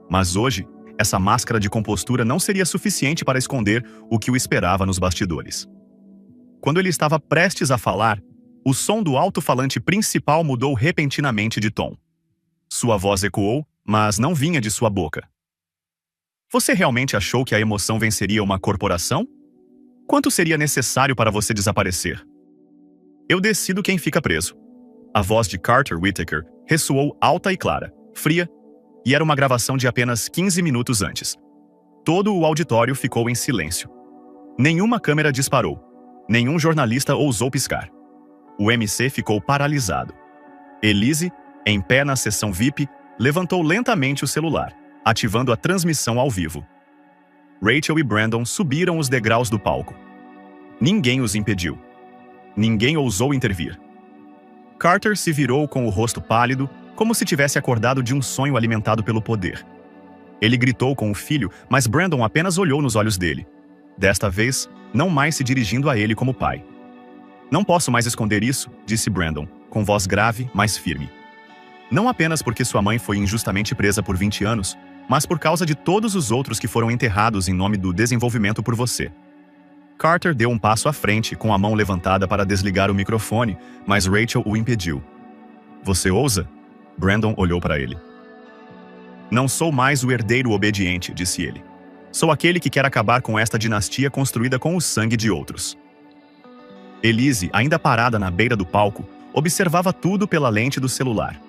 Mas hoje, essa máscara de compostura não seria suficiente para esconder o que o esperava nos bastidores. Quando ele estava prestes a falar, o som do alto-falante principal mudou repentinamente de tom. Sua voz ecoou, mas não vinha de sua boca. Você realmente achou que a emoção venceria uma corporação? Quanto seria necessário para você desaparecer? Eu decido quem fica preso. A voz de Carter Whittaker ressoou alta e clara, fria, e era uma gravação de apenas 15 minutos antes. Todo o auditório ficou em silêncio. Nenhuma câmera disparou. Nenhum jornalista ousou piscar. O MC ficou paralisado. Elise, em pé na sessão VIP, levantou lentamente o celular, ativando a transmissão ao vivo. Rachel e Brandon subiram os degraus do palco. Ninguém os impediu. Ninguém ousou intervir. Carter se virou com o rosto pálido, como se tivesse acordado de um sonho alimentado pelo poder. Ele gritou com o filho, mas Brandon apenas olhou nos olhos dele. Desta vez, não mais se dirigindo a ele como pai. Não posso mais esconder isso, disse Brandon, com voz grave, mas firme. Não apenas porque sua mãe foi injustamente presa por 20 anos, mas por causa de todos os outros que foram enterrados em nome do desenvolvimento por você. Carter deu um passo à frente, com a mão levantada para desligar o microfone, mas Rachel o impediu. Você ousa? Brandon olhou para ele. Não sou mais o herdeiro obediente, disse ele. Sou aquele que quer acabar com esta dinastia construída com o sangue de outros. Elise, ainda parada na beira do palco, observava tudo pela lente do celular.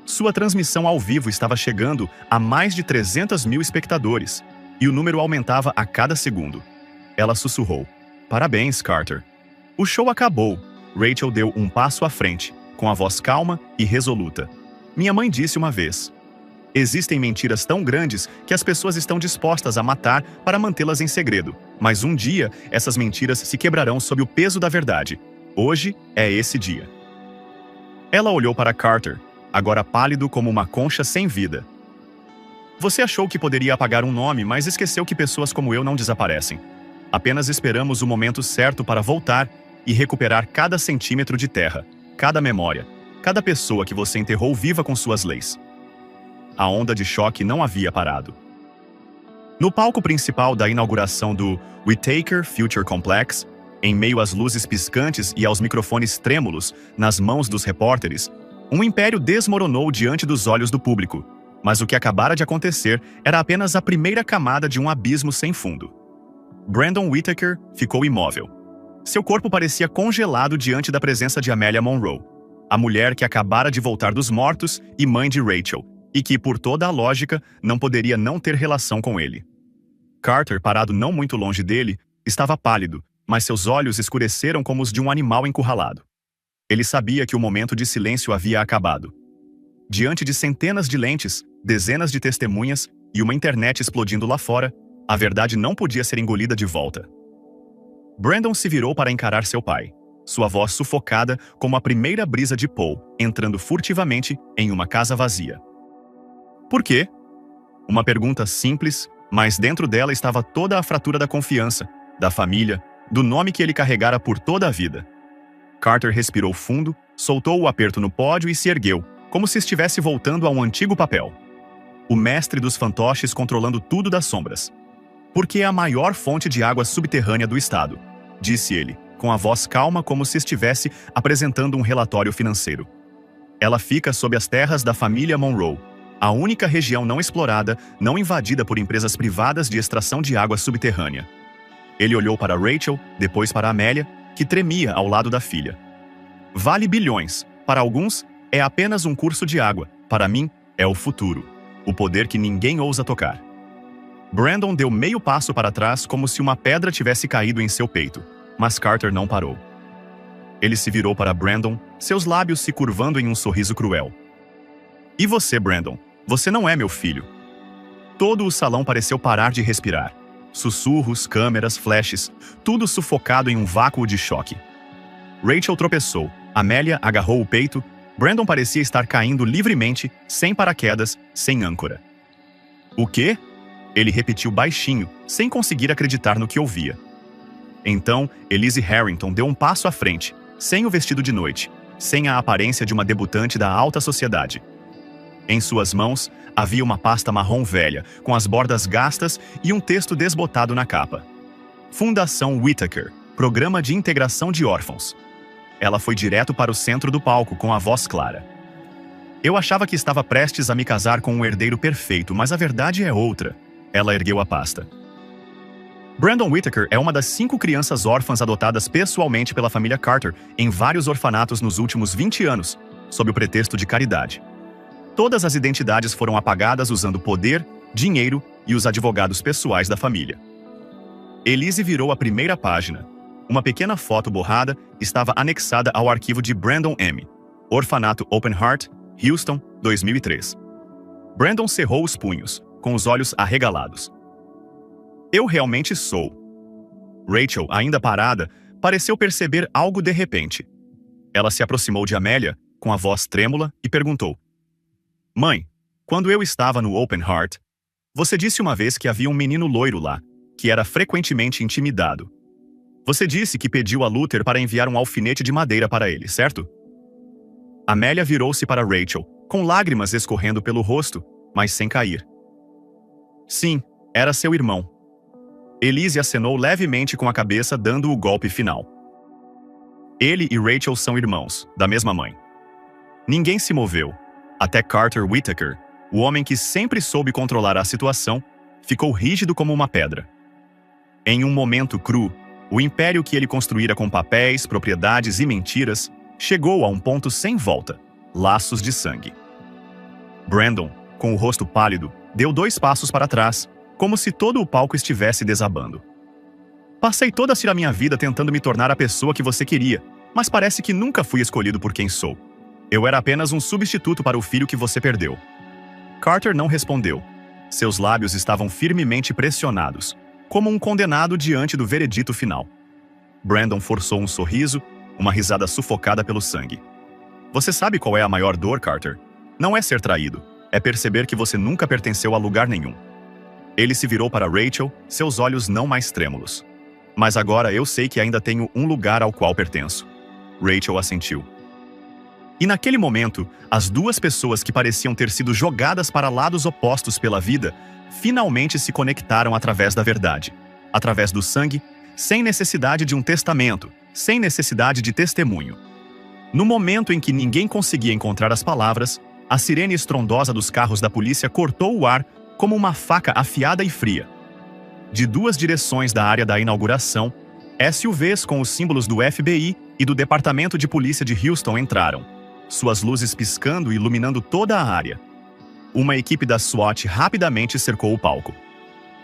Sua transmissão ao vivo estava chegando a mais de 300 mil espectadores, e o número aumentava a cada segundo. Ela sussurrou: "Parabéns, Carter." O show acabou. Rachel deu um passo à frente, com a voz calma e resoluta. "Minha mãe disse uma vez: existem mentiras tão grandes que as pessoas estão dispostas a matar para mantê-las em segredo. Mas um dia, essas mentiras se quebrarão sob o peso da verdade. Hoje é esse dia." Ela olhou para Carter, agora pálido como uma concha sem vida. "Você achou que poderia apagar um nome, mas esqueceu que pessoas como eu não desaparecem. Apenas esperamos o momento certo para voltar e recuperar cada centímetro de terra, cada memória, cada pessoa que você enterrou viva com suas leis." A onda de choque não havia parado. No palco principal da inauguração do Whitaker Future Complex, em meio às luzes piscantes e aos microfones trêmulos nas mãos dos repórteres, um império desmoronou diante dos olhos do público, mas o que acabara de acontecer era apenas a primeira camada de um abismo sem fundo. Brandon Whitaker ficou imóvel. Seu corpo parecia congelado diante da presença de Amelia Monroe, a mulher que acabara de voltar dos mortos e mãe de Rachel, e que, por toda a lógica, não poderia não ter relação com ele. Carter, parado não muito longe dele, estava pálido, mas seus olhos escureceram como os de um animal encurralado. Ele sabia que o momento de silêncio havia acabado. Diante de centenas de lentes, dezenas de testemunhas e uma internet explodindo lá fora, a verdade não podia ser engolida de volta. Brandon se virou para encarar seu pai, sua voz sufocada como a primeira brisa de Paul, entrando furtivamente em uma casa vazia. "Por quê?" Uma pergunta simples, mas dentro dela estava toda a fratura da confiança, da família, do nome que ele carregara por toda a vida. Carter respirou fundo, soltou o aperto no pódio e se ergueu, como se estivesse voltando a um antigo papel. O mestre dos fantoches controlando tudo das sombras. "Porque é a maior fonte de água subterrânea do estado", disse ele, com a voz calma como se estivesse apresentando um relatório financeiro. "Ela fica sob as terras da família Monroe, a única região não explorada, não invadida por empresas privadas de extração de água subterrânea." Ele olhou para Rachel, depois para Amélia, que tremia ao lado da filha. "Vale bilhões. Para alguns, é apenas um curso de água. Para mim, é o futuro. O poder que ninguém ousa tocar." Brandon deu meio passo para trás como se uma pedra tivesse caído em seu peito, mas Carter não parou. Ele se virou para Brandon, seus lábios se curvando em um sorriso cruel. "E você, Brandon? Você não é meu filho." Todo o salão pareceu parar de respirar. Sussurros, câmeras, flashes, tudo sufocado em um vácuo de choque. Rachel tropeçou, Amélia agarrou o peito, Brandon parecia estar caindo livremente, sem paraquedas, sem âncora. "O quê?" Ele repetiu baixinho, sem conseguir acreditar no que ouvia. Então, Elise Harrington deu um passo à frente, sem o vestido de noite, sem a aparência de uma debutante da alta sociedade. Em suas mãos, havia uma pasta marrom velha, com as bordas gastas e um texto desbotado na capa. Fundação Whitaker, Programa de Integração de Órfãos. Ela foi direto para o centro do palco com a voz clara. "Eu achava que estava prestes a me casar com um herdeiro perfeito, mas a verdade é outra." Ela ergueu a pasta. Brandon Whitaker é uma das 5 crianças órfãs adotadas pessoalmente pela família Carter em vários orfanatos nos últimos 20 anos, sob o pretexto de caridade. Todas as identidades foram apagadas usando poder, dinheiro e os advogados pessoais da família. Elise virou a primeira página. Uma pequena foto borrada estava anexada ao arquivo de Brandon M. Orfanato Open Heart, Houston, 2003. Brandon cerrou os punhos, com os olhos arregalados. "Eu realmente sou." Rachel, ainda parada, pareceu perceber algo de repente. Ela se aproximou de Amélia, com a voz trêmula, e perguntou: "Mãe, quando eu estava no Open Heart, você disse uma vez que havia um menino loiro lá, que era frequentemente intimidado. Você disse que pediu a Luther para enviar um alfinete de madeira para ele, certo?" Amélia virou-se para Rachel, com lágrimas escorrendo pelo rosto, mas sem cair. "Sim, era seu irmão." Elise acenou levemente com a cabeça, dando o golpe final. Ele e Rachel são irmãos, da mesma mãe. Ninguém se moveu. Até Carter Whitaker, o homem que sempre soube controlar a situação, ficou rígido como uma pedra. Em um momento cru, O império que ele construíra com papéis, propriedades e mentiras chegou a um ponto sem volta. Laços de sangue. Brandon, com o rosto pálido, deu 2 passos para trás, como se todo o palco estivesse desabando. Passei toda a minha vida tentando me tornar a pessoa que você queria, mas parece que nunca fui escolhido por quem sou. Eu era apenas um substituto para o filho que você perdeu. Carter não respondeu. Seus lábios estavam firmemente pressionados, como um condenado diante do veredito final. Brandon forçou um sorriso, uma risada sufocada pelo sangue. Você sabe qual é a maior dor, Carter? Não é ser traído, é perceber que você nunca pertenceu a lugar nenhum. Ele se virou para Rachel, seus olhos não mais trêmulos. Mas agora eu sei que ainda tenho um lugar ao qual pertenço. Rachel assentiu. E naquele momento, as 2 pessoas que pareciam ter sido jogadas para lados opostos pela vida, finalmente se conectaram através da verdade, através do sangue, sem necessidade de um testamento, sem necessidade de testemunho. No momento em que ninguém conseguia encontrar as palavras, a sirene estrondosa dos carros da polícia cortou o ar como uma faca afiada e fria. De 2 direções da área da inauguração, SUVs com os símbolos do FBI e do Departamento de Polícia de Houston entraram, suas luzes piscando e iluminando toda a área. Uma equipe da SWAT rapidamente cercou o palco.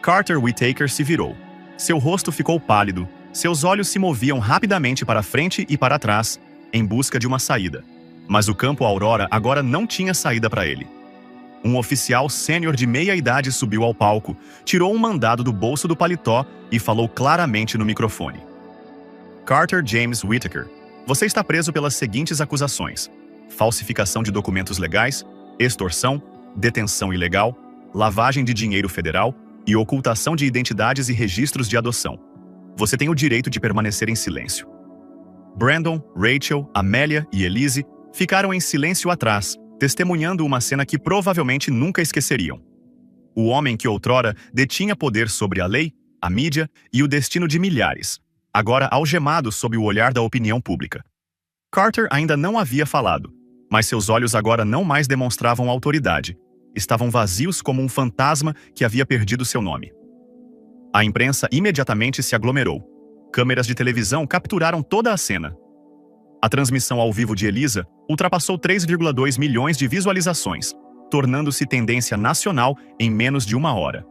Carter Whittaker se virou. Seu rosto ficou pálido, seus olhos se moviam rapidamente para frente e para trás, em busca de uma saída. Mas o campo Aurora agora não tinha saída para ele. Um oficial sênior de meia-idade subiu ao palco, tirou um mandado do bolso do paletó e falou claramente no microfone. Carter James Whittaker, você está preso pelas seguintes acusações: falsificação de documentos legais, extorsão, detenção ilegal, lavagem de dinheiro federal e ocultação de identidades e registros de adoção. Você tem o direito de permanecer em silêncio. Brandon, Rachel, Amélia e Elise ficaram em silêncio atrás, testemunhando uma cena que provavelmente nunca esqueceriam. O homem que outrora detinha poder sobre a lei, a mídia e o destino de milhares, agora algemado sob o olhar da opinião pública. Carter ainda não havia falado, mas seus olhos agora não mais demonstravam autoridade. Estavam vazios como um fantasma que havia perdido seu nome. A imprensa imediatamente se aglomerou. Câmeras de televisão capturaram toda a cena. A transmissão ao vivo de Elisa ultrapassou 3,2 milhões de visualizações, tornando-se tendência nacional em menos de 1 hora.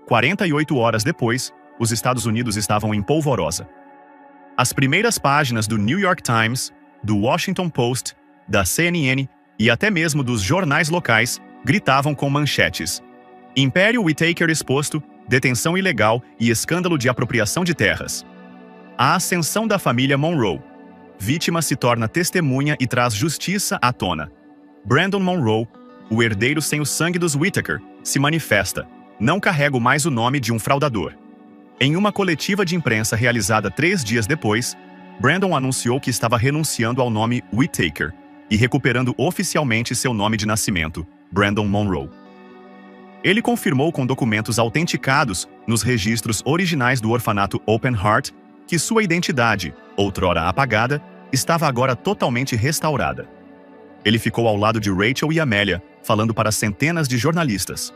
48 horas depois, os Estados Unidos estavam em polvorosa. As primeiras páginas do New York Times, do Washington Post, da CNN e até mesmo dos jornais locais gritavam com manchetes: Império Whittaker exposto, detenção ilegal e escândalo de apropriação de terras. A ascensão da família Monroe. Vítima se torna testemunha e traz justiça à tona. Brandon Monroe, o herdeiro sem o sangue dos Whittaker, se manifesta: não carrego mais o nome de um fraudador. Em uma coletiva de imprensa realizada 3 dias depois, Brandon anunciou que estava renunciando ao nome Whittaker e recuperando oficialmente seu nome de nascimento, Brandon Monroe. Ele confirmou com documentos autenticados nos registros originais do orfanato Open Heart que sua identidade, outrora apagada, estava agora totalmente restaurada. Ele ficou ao lado de Rachel e Amélia, falando para centenas de jornalistas.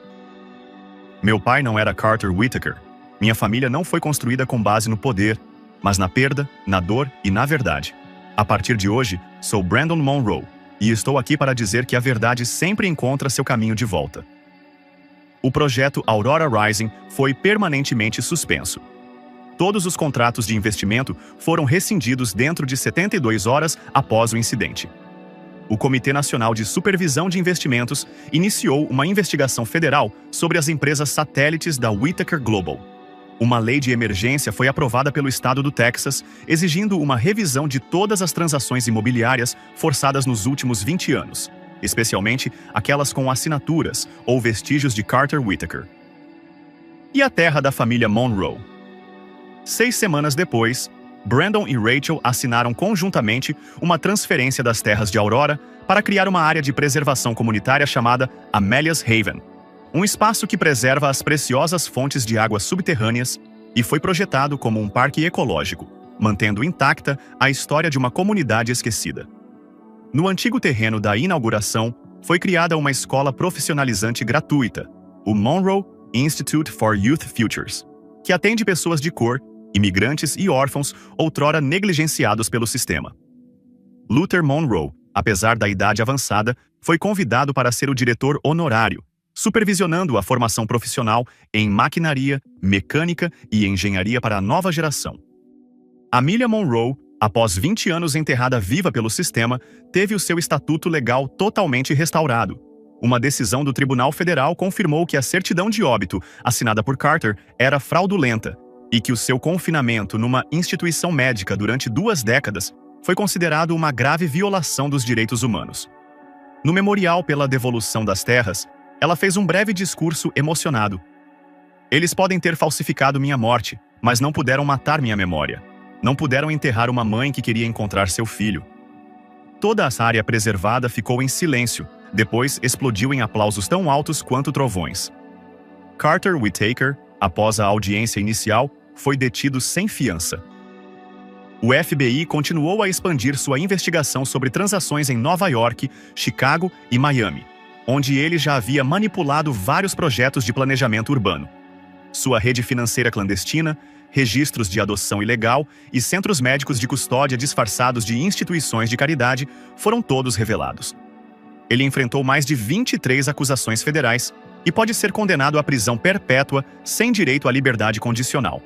Meu pai não era Carter Whittaker. Minha família não foi construída com base no poder, mas na perda, na dor e na verdade. A partir de hoje, sou Brandon Monroe, e estou aqui para dizer que a verdade sempre encontra seu caminho de volta. O projeto Aurora Rising foi permanentemente suspenso. Todos os contratos de investimento foram rescindidos dentro de 72 horas após o incidente. O Comitê Nacional de Supervisão de Investimentos iniciou uma investigação federal sobre as empresas satélites da Whittaker Global. Uma lei de emergência foi aprovada pelo estado do Texas, exigindo uma revisão de todas as transações imobiliárias forçadas nos últimos 20 anos, especialmente aquelas com assinaturas ou vestígios de Carter Whittaker. E a terra da família Monroe. 6 semanas depois, Brandon e Rachel assinaram conjuntamente uma transferência das terras de Aurora para criar uma área de preservação comunitária chamada Amelia's Haven, um espaço que preserva as preciosas fontes de águas subterrâneas e foi projetado como um parque ecológico, mantendo intacta a história de uma comunidade esquecida. No antigo terreno da inauguração, foi criada uma escola profissionalizante gratuita, o Monroe Institute for Youth Futures, que atende pessoas de cor imigrantes e órfãos outrora negligenciados pelo sistema. Luther Monroe, apesar da idade avançada, foi convidado para ser o diretor honorário, supervisionando a formação profissional em maquinaria, mecânica e engenharia para a nova geração. Amelia Monroe, após 20 anos enterrada viva pelo sistema, teve o seu estatuto legal totalmente restaurado. Uma decisão do Tribunal Federal confirmou que a certidão de óbito, assinada por Carter, era fraudulenta e que o seu confinamento numa instituição médica durante 2 décadas foi considerado uma grave violação dos direitos humanos. No memorial pela devolução das terras, ela fez um breve discurso emocionado. Eles podem ter falsificado minha morte, mas não puderam matar minha memória. Não puderam enterrar uma mãe que queria encontrar seu filho. Toda a área preservada ficou em silêncio, depois explodiu em aplausos tão altos quanto trovões. Carter Whittaker, após a audiência inicial, foi detido sem fiança. O FBI continuou a expandir sua investigação sobre transações em Nova York, Chicago e Miami, onde ele já havia manipulado vários projetos de planejamento urbano. Sua rede financeira clandestina, registros de adoção ilegal e centros médicos de custódia disfarçados de instituições de caridade foram todos revelados. Ele enfrentou mais de 23 acusações federais e pode ser condenado à prisão perpétua sem direito à liberdade condicional.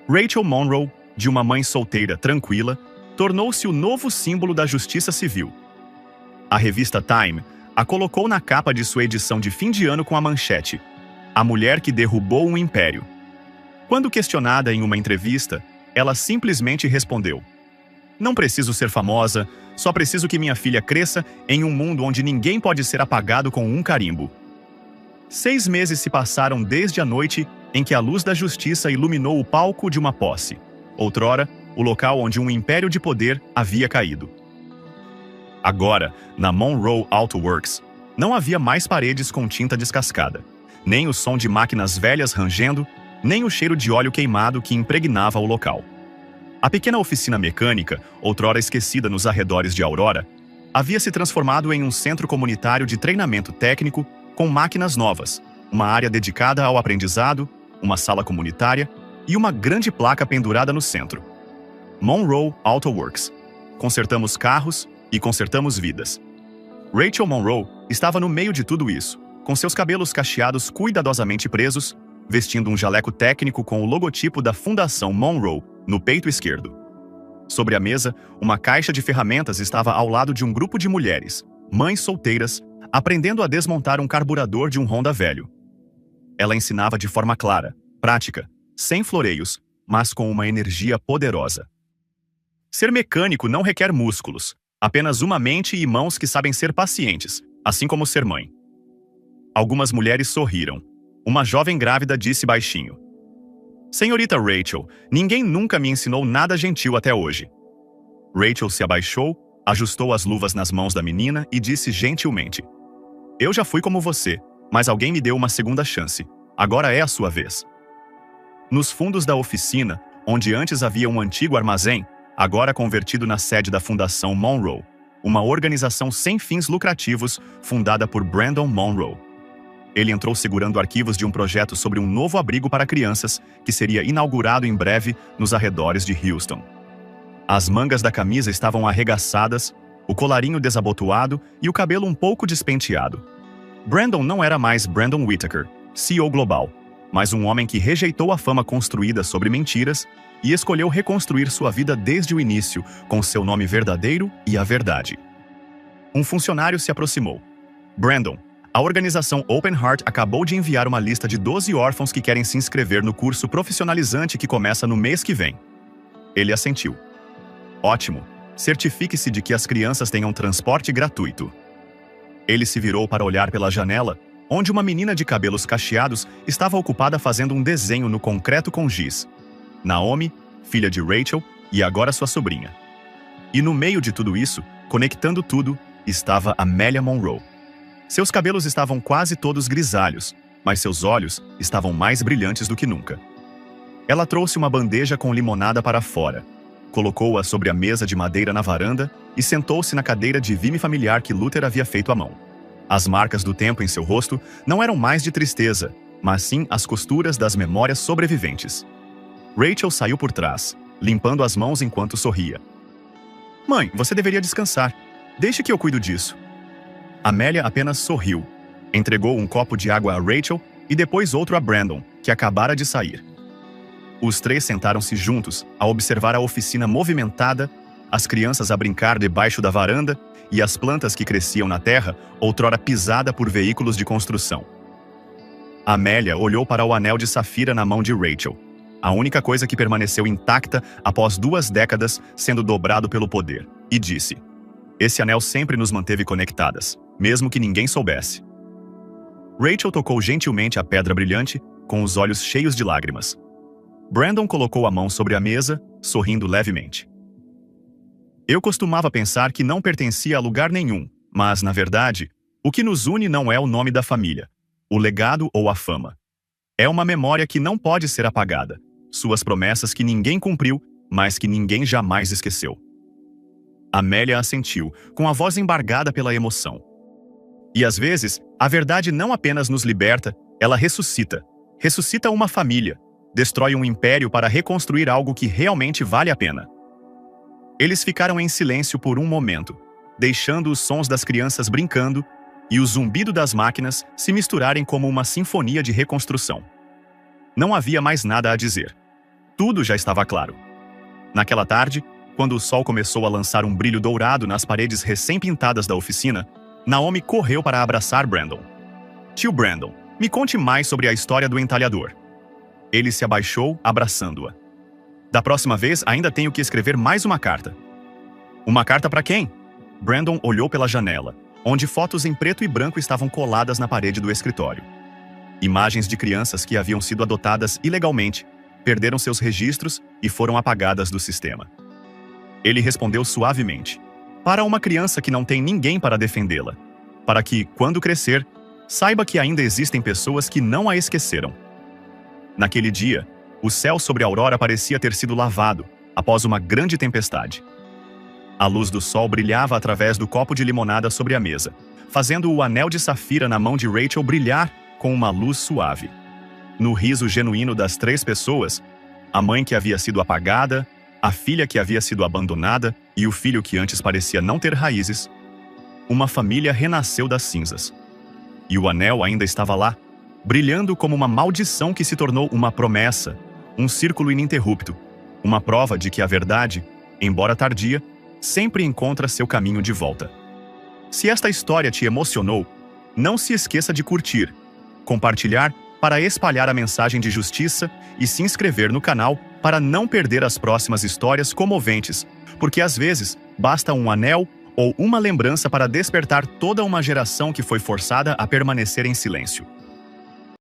Rachel Monroe, de uma mãe solteira tranquila, tornou-se o novo símbolo da justiça civil. A revista Time a colocou na capa de sua edição de fim de ano com a manchete: "A mulher que derrubou um império". Quando questionada em uma entrevista, ela simplesmente respondeu: "Não preciso ser famosa, só preciso que minha filha cresça em um mundo onde ninguém pode ser apagado com um carimbo". 6 meses se passaram desde a noite em que a luz da justiça iluminou o palco de uma posse. Outrora, o local onde um império de poder havia caído. Agora, na Monroe Auto Works, não havia mais paredes com tinta descascada, nem o som de máquinas velhas rangendo, nem o cheiro de óleo queimado que impregnava o local. A pequena oficina mecânica, outrora esquecida nos arredores de Aurora, havia se transformado em um centro comunitário de treinamento técnico com máquinas novas, uma área dedicada ao aprendizado, uma sala comunitária e uma grande placa pendurada no centro. Monroe Auto Works. Consertamos carros e consertamos vidas. Rachel Monroe estava no meio de tudo isso, com seus cabelos cacheados cuidadosamente presos, vestindo um jaleco técnico com o logotipo da Fundação Monroe no peito esquerdo. Sobre a mesa, uma caixa de ferramentas estava ao lado de um grupo de mulheres, mães solteiras, aprendendo a desmontar um carburador de um Honda velho. Ela ensinava de forma clara, prática, sem floreios, mas com uma energia poderosa. Ser mecânico não requer músculos, apenas uma mente e mãos que sabem ser pacientes, assim como ser mãe. Algumas mulheres sorriram. Uma jovem grávida disse baixinho: "Senhorita Rachel, ninguém nunca me ensinou nada gentil até hoje." Rachel se abaixou, ajustou as luvas nas mãos da menina e disse gentilmente: "Eu já fui como você, mas alguém me deu uma segunda chance. Agora é a sua vez." Nos fundos da oficina, onde antes havia um antigo armazém, agora convertido na sede da Fundação Monroe, uma organização sem fins lucrativos fundada por Brandon Monroe. Ele entrou segurando arquivos de um projeto sobre um novo abrigo para crianças que seria inaugurado em breve nos arredores de Houston. As mangas da camisa estavam arregaçadas, o colarinho desabotoado e o cabelo um pouco despenteado. Brandon não era mais Brandon Whittaker, CEO global, mas um homem que rejeitou a fama construída sobre mentiras e escolheu reconstruir sua vida desde o início com seu nome verdadeiro e a verdade. Um funcionário se aproximou. "Brandon, a organização Open Heart acabou de enviar uma lista de 12 órfãos que querem se inscrever no curso profissionalizante que começa no mês que vem." Ele assentiu. "Ótimo. Certifique-se de que as crianças tenham transporte gratuito." Ele se virou para olhar pela janela, onde uma menina de cabelos cacheados estava ocupada fazendo um desenho no concreto com giz. Naomi, filha de Rachel, e agora sua sobrinha. E no meio de tudo isso, conectando tudo, estava Amelia Monroe. Seus cabelos estavam quase todos grisalhos, mas seus olhos estavam mais brilhantes do que nunca. Ela trouxe uma bandeja com limonada para fora, colocou-a sobre a mesa de madeira na varanda e sentou-se na cadeira de vime familiar que Luther havia feito à mão. As marcas do tempo em seu rosto não eram mais de tristeza, mas sim as costuras das memórias sobreviventes. Rachel saiu por trás, limpando as mãos enquanto sorria. Mãe, você deveria descansar. Deixe que eu cuido disso. Amélia apenas sorriu. Entregou um copo de água a Rachel e depois outro a Brandon, que acabara de sair. Os três sentaram-se juntos a observar a oficina movimentada, as crianças a brincar debaixo da varanda e as plantas que cresciam na terra, outrora pisada por veículos de construção. Amélia olhou para o anel de safira na mão de Rachel, a única coisa que permaneceu intacta após 2 décadas sendo dobrado pelo poder, e disse: "Esse anel sempre nos manteve conectadas, mesmo que ninguém soubesse." Rachel tocou gentilmente a pedra brilhante, com os olhos cheios de lágrimas. Brandon colocou a mão sobre a mesa, sorrindo levemente. Eu costumava pensar que não pertencia a lugar nenhum, mas, na verdade, o que nos une não é o nome da família, o legado ou a fama. É uma memória que não pode ser apagada, suas promessas que ninguém cumpriu, mas que ninguém jamais esqueceu. Amélia assentiu, com a voz embargada pela emoção. E às vezes, a verdade não apenas nos liberta, ela ressuscita. Ressuscita uma família, destrói um império para reconstruir algo que realmente vale a pena. Eles ficaram em silêncio por um momento, deixando os sons das crianças brincando e o zumbido das máquinas se misturarem como uma sinfonia de reconstrução. Não havia mais nada a dizer. Tudo já estava claro. Naquela tarde, quando o sol começou a lançar um brilho dourado nas paredes recém-pintadas da oficina, Naomi correu para abraçar Brandon. "Tio Brandon, me conte mais sobre a história do entalhador." Ele se abaixou, abraçando-a. "Da próxima vez, ainda tenho que escrever mais uma carta." "Uma carta para quem?" Brandon olhou pela janela, onde fotos em preto e branco estavam coladas na parede do escritório. Imagens de crianças que haviam sido adotadas ilegalmente, perderam seus registros e foram apagadas do sistema. Ele respondeu suavemente: "Para uma criança que não tem ninguém para defendê-la. Para que, quando crescer, saiba que ainda existem pessoas que não a esqueceram." Naquele dia, o céu sobre Aurora parecia ter sido lavado, após uma grande tempestade. A luz do sol brilhava através do copo de limonada sobre a mesa, fazendo o anel de safira na mão de Rachel brilhar com uma luz suave. No riso genuíno das 3 pessoas, a mãe que havia sido apagada, a filha que havia sido abandonada e o filho que antes parecia não ter raízes, uma família renasceu das cinzas. E o anel ainda estava lá, brilhando como uma maldição que se tornou uma promessa, um círculo ininterrupto, uma prova de que a verdade, embora tardia, sempre encontra seu caminho de volta. Se esta história te emocionou, não se esqueça de curtir, compartilhar para espalhar a mensagem de justiça e se inscrever no canal para não perder as próximas histórias comoventes, porque às vezes basta um anel ou uma lembrança para despertar toda uma geração que foi forçada a permanecer em silêncio.